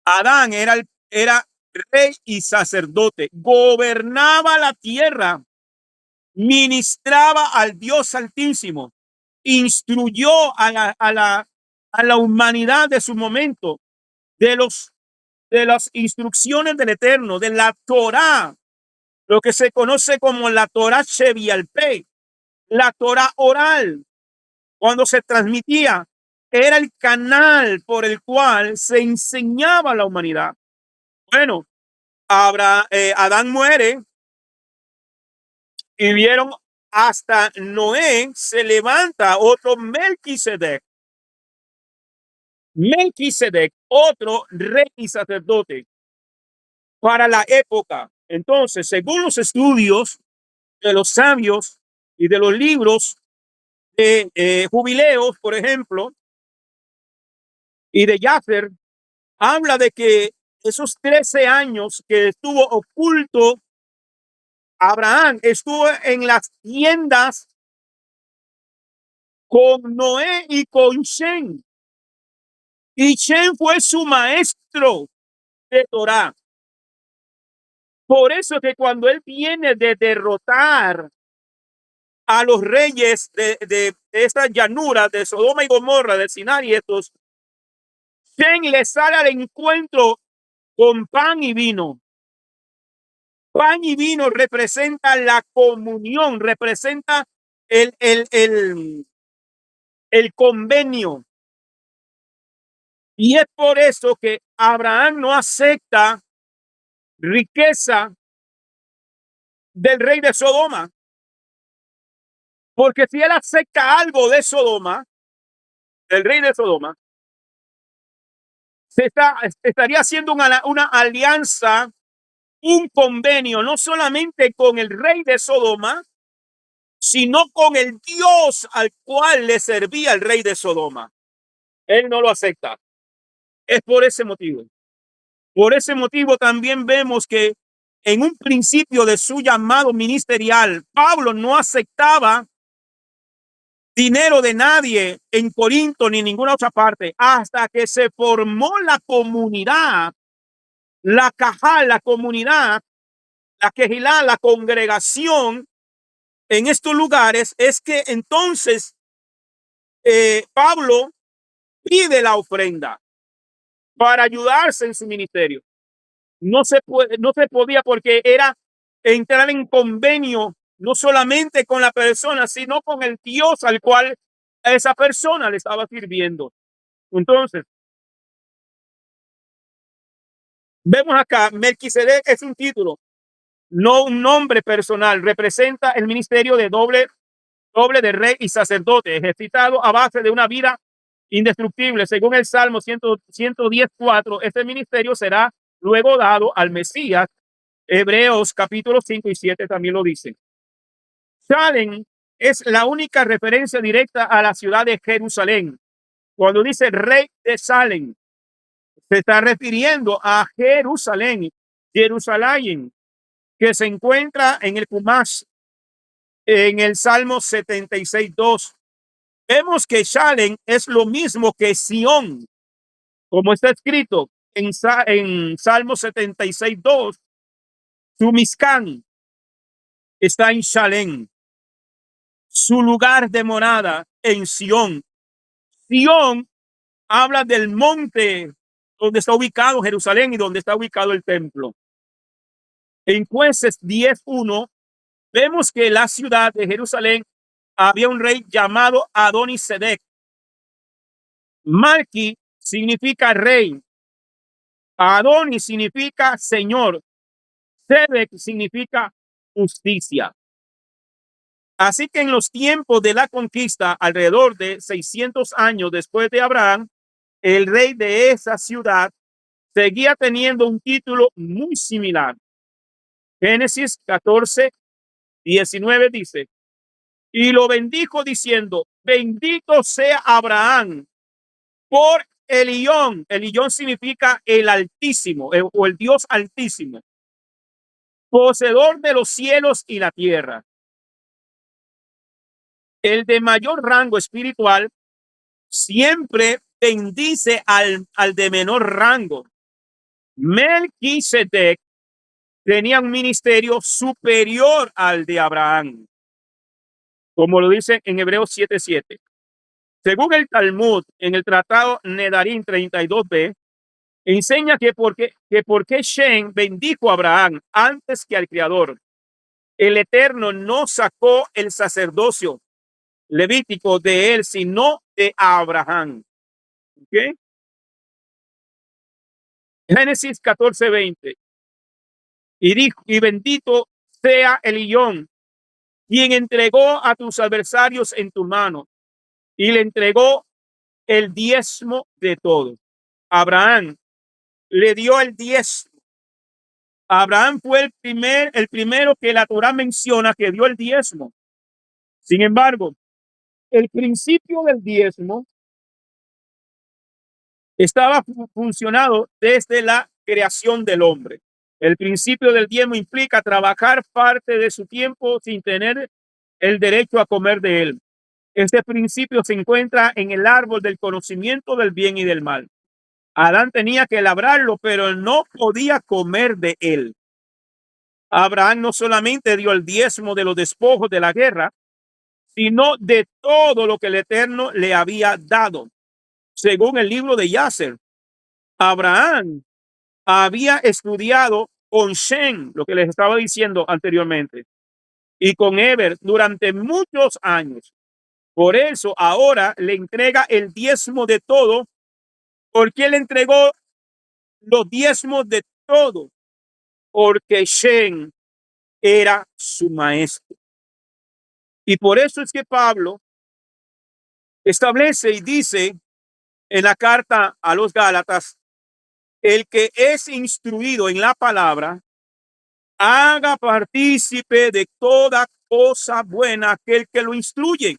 Adán era rey y sacerdote, gobernaba la tierra, ministraba al Dios Altísimo, instruyó a la humanidad de su momento de las instrucciones del Eterno, de la Torá, lo que se conoce como la Torá Shevialpei, la Torá oral. Cuando se transmitía, era el canal por el cual se enseñaba a la humanidad. Bueno, Adán muere y vieron hasta Noé, se levanta otro Melquisedec. Melquisedec, otro rey y sacerdote para la época. Entonces, según los estudios de los sabios y de los libros de Jubileos, por ejemplo, y de Yasser, habla de que esos 13 años que estuvo oculto Abraham, estuvo en las tiendas con Noé y con Shem. Y Shem fue su maestro de Torá. Por eso que cuando él viene de derrotar a los reyes de esta llanura de Sodoma y Gomorra, de Sinai y estos, Shem le sale al encuentro con pan y vino. Pan y vino representa la comunión, representa el convenio. Y es por eso que Abraham no acepta riqueza del rey de Sodoma. Porque si él acepta algo de Sodoma, del rey de Sodoma, estaría haciendo una alianza, un convenio, no solamente con el rey de Sodoma, sino con el Dios al cual le servía el rey de Sodoma. Él no lo acepta. Es por ese motivo. Por ese motivo también vemos que en un principio de su llamado ministerial, Pablo no aceptaba dinero de nadie en Corinto ni en ninguna otra parte, hasta que se formó la comunidad, la cajal, la comunidad, la quejilá, la congregación en estos lugares. Es que entonces Pablo pide la ofrenda para ayudarse en su ministerio. No se podía, porque era entrar en convenio no solamente con la persona, sino con el Dios al cual esa persona le estaba sirviendo. Entonces, vemos acá, Melquisedec es un título, no un nombre personal. Representa el ministerio de doble de rey y sacerdote, ejercitado a base de una vida indestructible. Según el Salmo 110:4, este ministerio será luego dado al Mesías, Hebreos capítulo 5 y 7 también lo dicen. Salem es la única referencia directa a la ciudad de Jerusalén. Cuando dice rey de Salem, se está refiriendo a Jerusalén, Jerusalén, que se encuentra en el Cumas, en el Salmo 76:2. Vemos que Salem es lo mismo que Sión, como está escrito en Salmo 76:2. Su Mizcán está en Salem, su lugar de morada en Sión. Sión habla del monte donde está ubicado Jerusalén y donde está ubicado el templo. En Jueces 10:1 vemos que en la ciudad de Jerusalén había un rey llamado Adonisedec. Malki significa rey. Adonis significa señor. Sedec significa justicia. Así que en los tiempos de la conquista, alrededor de 600 años después de Abraham, el rey de esa ciudad seguía teniendo un título muy similar. Génesis 14:19 dice, y lo bendijo diciendo, bendito sea Abraham por Elión. Elión significa el Altísimo o el Dios Altísimo, poseedor de los cielos y la tierra. El de mayor rango espiritual siempre bendice al de menor rango. Melquisedec tenía un ministerio superior al de Abraham, como lo dice en Hebreos 7:7. Según el Talmud, en el tratado Nedarim 32b, enseña que porque Shem bendijo a Abraham antes que al Creador. El Eterno no sacó el sacerdocio levítico de él, sino de Abraham. ¿Okay? Génesis 14:20. Y dijo, y bendito sea Elión, quien entregó a tus adversarios en tu mano, y le entregó el diezmo de todo. Abraham le dio el diezmo. Abraham fue el primero que la Torá menciona que dio el diezmo. Sin embargo, el principio del diezmo estaba funcionado desde la creación del hombre. El principio del diezmo implica trabajar parte de su tiempo sin tener el derecho a comer de él. Este principio se encuentra en el árbol del conocimiento del bien y del mal. Adán tenía que labrarlo, pero no podía comer de él. Abraham no solamente dio el diezmo de los despojos de la guerra, sino de todo lo que el Eterno le había dado. Según el libro de Yasser, Abraham había estudiado con Shem, lo que les estaba diciendo anteriormente, y con Eber durante muchos años. Por eso ahora le entrega el diezmo de todo, porque él entregó los diezmos de todo, porque Shem era su maestro. Y por eso es que Pablo establece y dice en la carta a los Gálatas, el que es instruido en la palabra, haga partícipe de toda cosa buena aquel que lo instruye.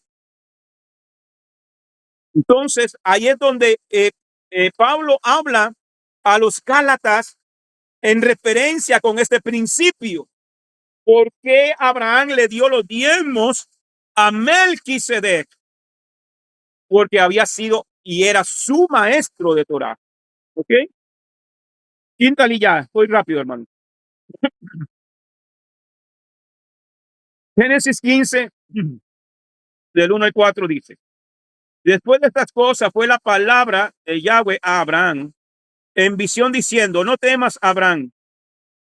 Entonces, ahí es donde Pablo habla a los Gálatas en referencia con este principio. ¿Por qué Abraham le dio los diezmos a Melquisedec? Porque había sido y era su maestro de Torah. ¿Ok? Quinta lilla, voy rápido, hermano. Génesis 15, del 1 al 4 dice, después de estas cosas fue la palabra de Yahweh a Abraham en visión diciendo, no temas, Abraham,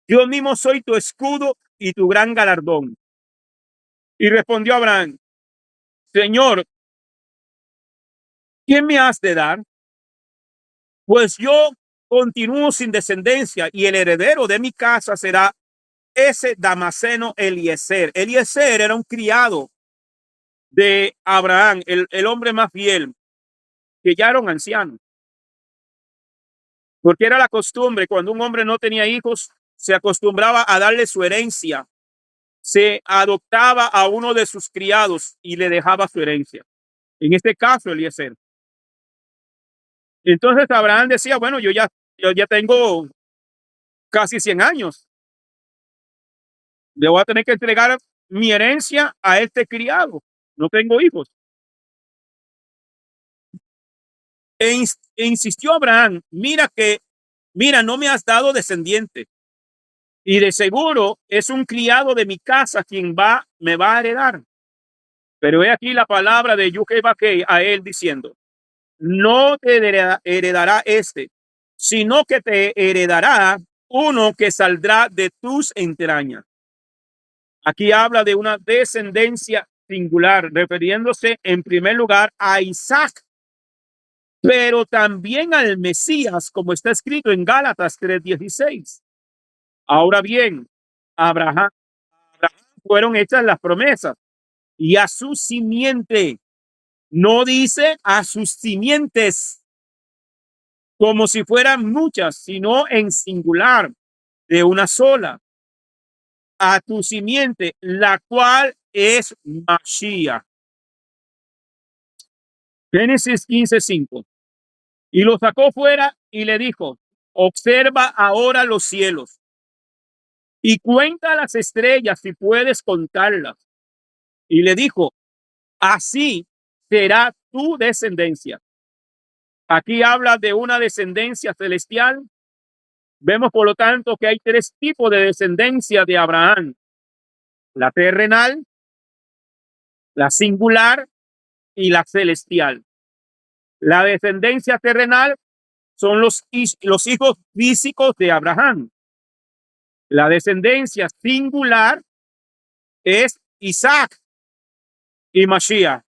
yo mismo soy tu escudo y tu gran galardón. Y respondió Abraham, Señor, ¿quién me has de dar? Pues yo continúo sin descendencia y el heredero de mi casa será ese Damaseno Eliezer. Eliezer era un criado de Abraham, el hombre más fiel, que ya era un anciano. Porque era la costumbre, cuando un hombre no tenía hijos, se acostumbraba a darle su herencia. Se adoptaba a uno de sus criados y le dejaba su herencia. En este caso, Eliezer. Entonces Abraham decía, bueno, yo ya tengo casi 100 años. Le voy a tener que entregar mi herencia a este criado. No tengo hijos. E insistió Abraham, mira, no me has dado descendiente. Y de seguro es un criado de mi casa quien me va a heredar. Pero he aquí la palabra de Yuhebakei a él diciendo, no te heredará este, sino que te heredará uno que saldrá de tus entrañas. Aquí habla de una descendencia singular, refiriéndose en primer lugar a Isaac, pero también al Mesías, como está escrito en Gálatas 3:16. Ahora bien, Abraham fueron hechas las promesas y a su simiente, no dice a sus simientes, como si fueran muchas, sino en singular, de una sola, a tu simiente, la cual es Mashiach. Génesis 15:5. Y lo sacó fuera y le dijo, observa ahora los cielos y cuenta las estrellas si puedes contarlas. Y le dijo, así será tu descendencia. Aquí habla de una descendencia celestial. Vemos, por lo tanto, que hay 3 tipos de descendencia de Abraham: la terrenal, la singular y la celestial. La descendencia terrenal son los hijos físicos de Abraham. La descendencia singular es Isaac y Mashiach.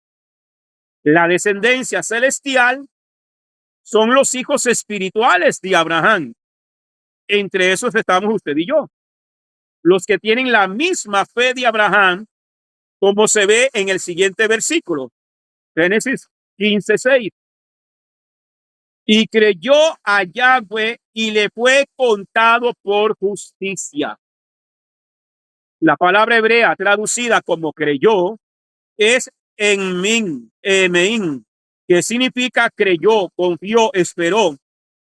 La descendencia celestial son los hijos espirituales de Abraham. Entre esos estamos usted y yo, los que tienen la misma fe de Abraham, como se ve en el siguiente versículo, Génesis 15:6. Y creyó a Yahweh y le fue contado por justicia. La palabra hebrea traducida como creyó es emin, que significa creyó, confió, esperó.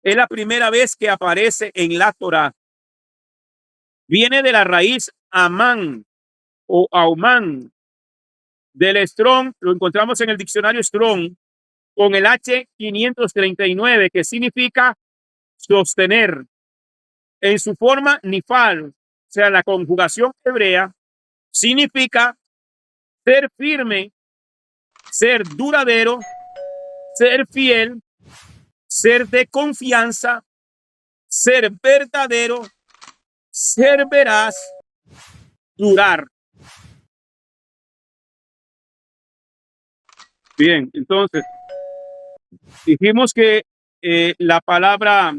Es la primera vez que aparece en la Torá. Viene de la raíz amán o aumán. Del Strong, lo encontramos en el diccionario Strong con el H539, que significa sostener. En su forma nifal, o sea, la conjugación hebrea, significa ser firme, ser duradero, ser fiel, ser de confianza, ser verdadero, ser veraz, durar. Bien, entonces, dijimos que la palabra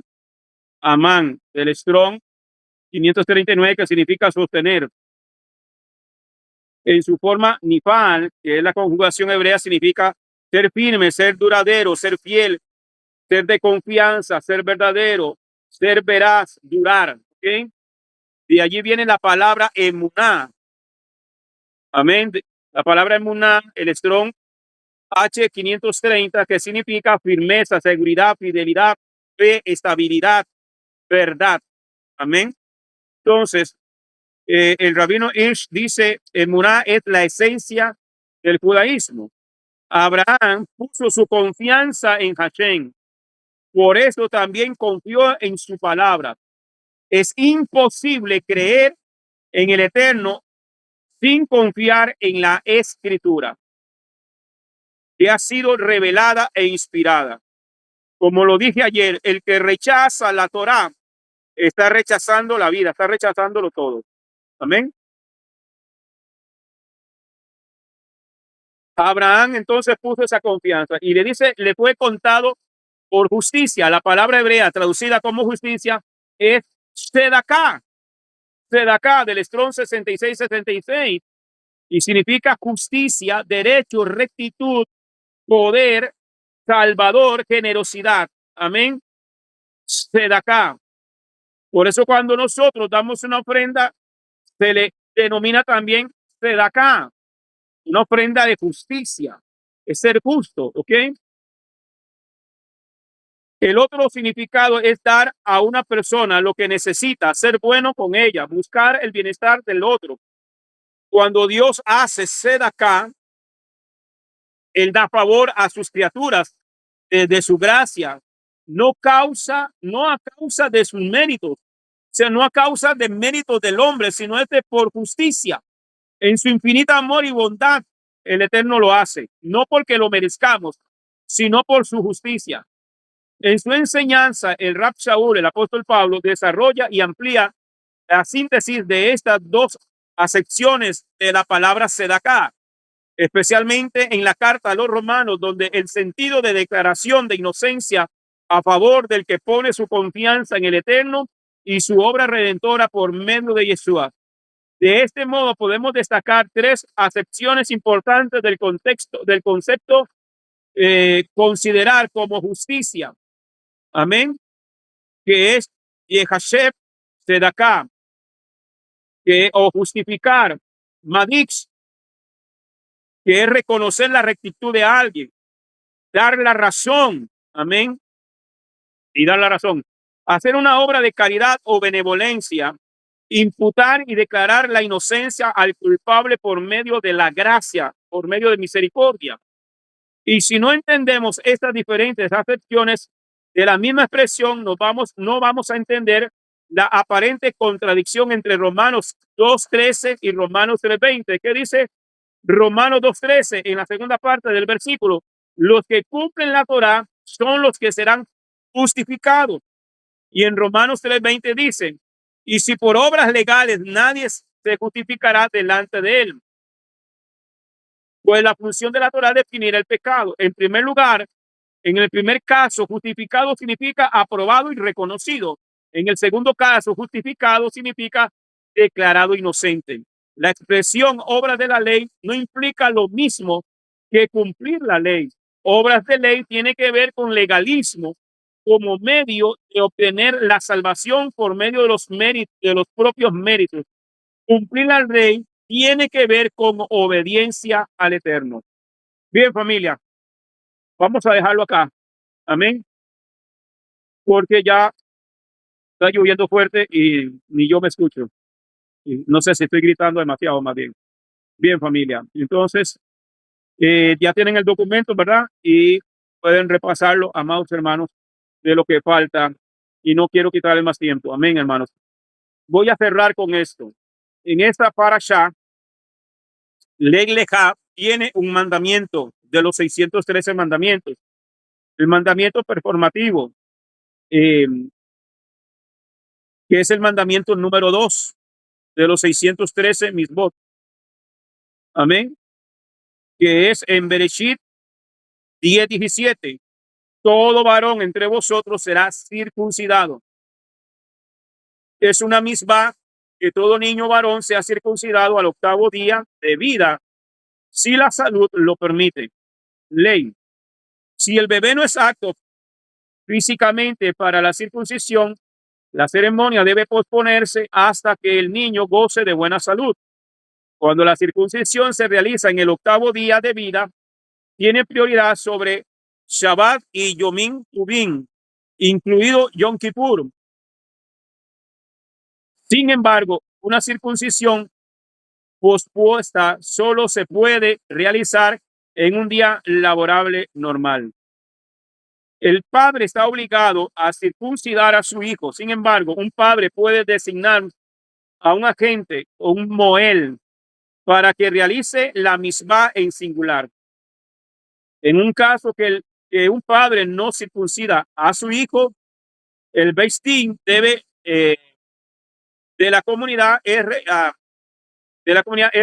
amán del Strong 539, que significa sostener, en su forma nifal, que es la conjugación hebrea, significa ser firme, ser duradero, ser fiel, ser de confianza, ser verdadero, ser veraz, durar. ¿Okay? De allí viene la palabra emuná. Amén. La palabra emuná, el Strong H530, que significa firmeza, seguridad, fidelidad, fe, estabilidad, verdad. Amén. Entonces, el rabino Hirsch dice, emuná es la esencia del judaísmo. Abraham puso su confianza en Hashem. Por eso también confió en su palabra. Es imposible creer en el Eterno sin confiar en la Escritura, que ha sido revelada e inspirada. Como lo dije ayer, el que rechaza la Torá está rechazando la vida, está rechazándolo todo. Amén. Abraham entonces puso esa confianza y le dice, le fue contado por justicia. La palabra hebrea traducida como justicia es Sedaká. Sedaká del Strong 6666 y significa justicia, derecho, rectitud, poder, salvador, generosidad. Amén. Sedaká. Por eso cuando nosotros damos una ofrenda, se le denomina también tzedakah, una ofrenda de justicia, es ser justo, ¿ok? El otro significado es dar a una persona lo que necesita, ser bueno con ella, buscar el bienestar del otro. Cuando Dios hace tzedakah, Él da favor a sus criaturas de su gracia, no a causa de sus méritos, o sea, no a causa de méritos del hombre, sino es por justicia. En su infinita amor y bondad, el Eterno lo hace, no porque lo merezcamos, sino por su justicia. En su enseñanza, el Rab Shaul, el apóstol Pablo, desarrolla y amplía la síntesis de estas dos acepciones de la palabra tzedakah, especialmente en la carta a los romanos, donde el sentido de declaración de inocencia a favor del que pone su confianza en el Eterno y su obra redentora por medio de Yeshua. De este modo podemos destacar tres acepciones importantes del concepto considerar como justicia. Amén. Que es Yehasheb Tzedakah, o justificar, Madix, que es reconocer la rectitud de alguien, dar la razón, amén, y dar la razón, hacer una obra de caridad o benevolencia, imputar y declarar la inocencia al culpable por medio de la gracia, por medio de misericordia. Y si no entendemos estas diferentes acepciones de la misma expresión, no vamos a entender la aparente contradicción entre Romanos 2:13 y Romanos 3:20. ¿Qué dice Romanos 2:13 en la segunda parte del versículo? Los que cumplen la Torá son los que serán justificados. Y en Romanos 3:20 dice, y si por obras legales nadie se justificará delante de él. Pues la función de la Torá es definir el pecado. En primer lugar, en el primer caso, justificado significa aprobado y reconocido. En el segundo caso, justificado significa declarado inocente. La expresión obras de la ley no implica lo mismo que cumplir la ley. Obras de ley tiene que ver con legalismo como medio de obtener la salvación por medio de los méritos, de los propios méritos. Cumplir la ley tiene que ver con obediencia al Eterno. Bien, familia, vamos a dejarlo acá. Amén. Porque ya está lloviendo fuerte y ni yo me escucho. Y no sé si estoy gritando demasiado más bien. Bien, familia. Entonces, ya tienen el documento, ¿verdad? Y pueden repasarlo, amados hermanos, de lo que falta. Y no quiero quitarle más tiempo. Amén, hermanos. Voy a cerrar con esto. En esta parashá, Lej Lejá tiene un mandamiento de los 613 mandamientos. El mandamiento performativo, que es el mandamiento número 2 de los 613 misbot. Amén. Que es en Bereshit 10:17. Todo varón entre vosotros será circuncidado. Es una misma que todo niño varón sea circuncidado al 8º día de vida, si la salud lo permite. Ley. Si el bebé no es apto físicamente para la circuncisión, la ceremonia debe posponerse hasta que el niño goce de buena salud. Cuando la circuncisión se realiza en el 8º día de vida, tiene prioridad sobre Shabbat y Yomim Tuvim, incluido Yom Kippur. Sin embargo, una circuncisión pospuesta solo se puede realizar en un día laborable normal. El padre está obligado a circuncidar a su hijo. Sin embargo, un padre puede designar a un agente o un moel para que realice la misma en singular. En un caso que un padre no circuncida a su hijo, el Beis Din de la comunidad es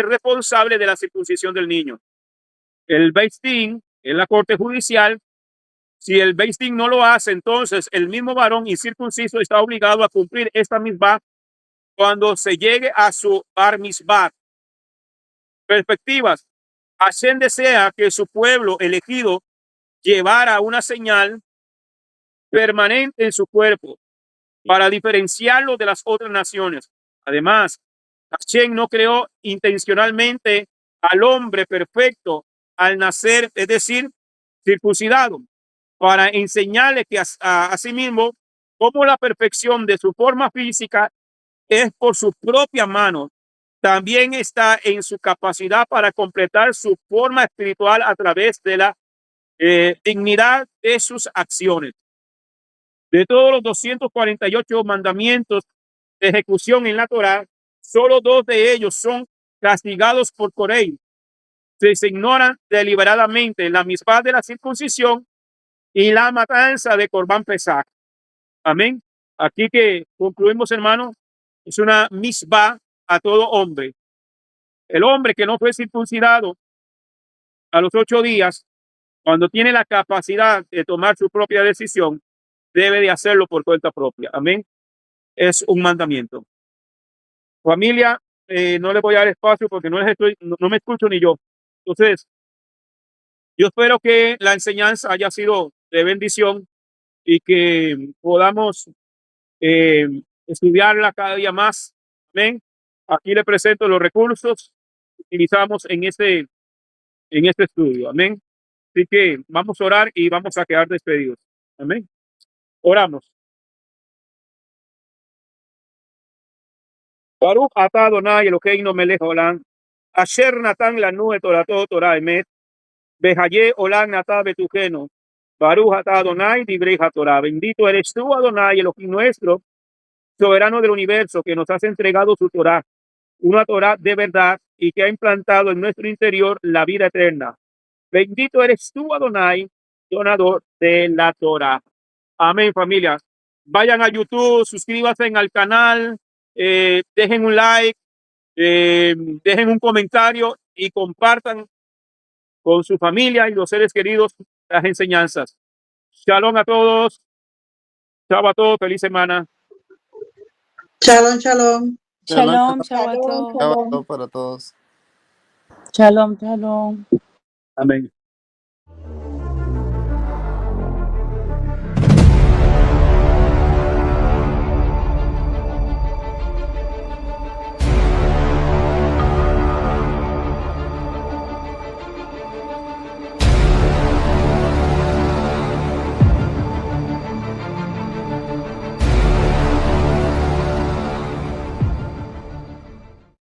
responsable de la circuncisión del niño. El Beis Din es la corte judicial. Si el Beis Din no lo hace, entonces el mismo varón incircunciso está obligado a cumplir esta misma cuando se llegue a su bar mitzvah. Perspectivas. Hashem desea que su pueblo elegido llevara una señal permanente en su cuerpo para diferenciarlo de las otras naciones. Además, Hashem no creó intencionalmente al hombre perfecto al nacer, es decir, circuncidado, para enseñarle que a sí mismo como la perfección de su forma física es por su propia mano, también está en su capacidad para completar su forma espiritual a través de la dignidad de sus acciones. De todos los 248 mandamientos de ejecución en la Torá, solo 2 de ellos son castigados por Corey. Se ignoran deliberadamente la misma de la circuncisión y la matanza de Corbán Pesach. Amén. Aquí que concluimos, hermano, es una misbah a todo hombre. El hombre que no fue circuncidado a los 8 días, cuando tiene la capacidad de tomar su propia decisión, debe de hacerlo por cuenta propia. Amén. Es un mandamiento. Familia, no les voy a dar espacio porque no me escucho ni yo. Entonces, yo espero que la enseñanza haya sido de bendición y que podamos estudiarla cada día más. Amén. Aquí le presento los recursos que utilizamos en este estudio. Amén. Así que vamos a orar y vamos a quedar despedidos. Amén. Oramos. Baruch atah Adonai Eloheinu melech haolam, asher natan lanu et torato Torah emet, behaye olam natah betujeno. Baruch atah Adonai divrei haTorah. Bendito eres tú, Adonai, Elohim nuestro, soberano del universo, que nos has entregado su Torah, una Torah de verdad y que ha implantado en nuestro interior la vida eterna. Bendito eres tú, Adonai, donador de la Torah. Amén, familia. Vayan a YouTube, suscríbanse al canal, dejen un like, dejen un comentario y compartan con su familia y los seres queridos las enseñanzas. Shalom a todos. Chao a todos. Feliz semana. Shalom, shalom. Shalom, Shalom, Shabbatot. shalom. Para todos. Shalom, shalom. Amén.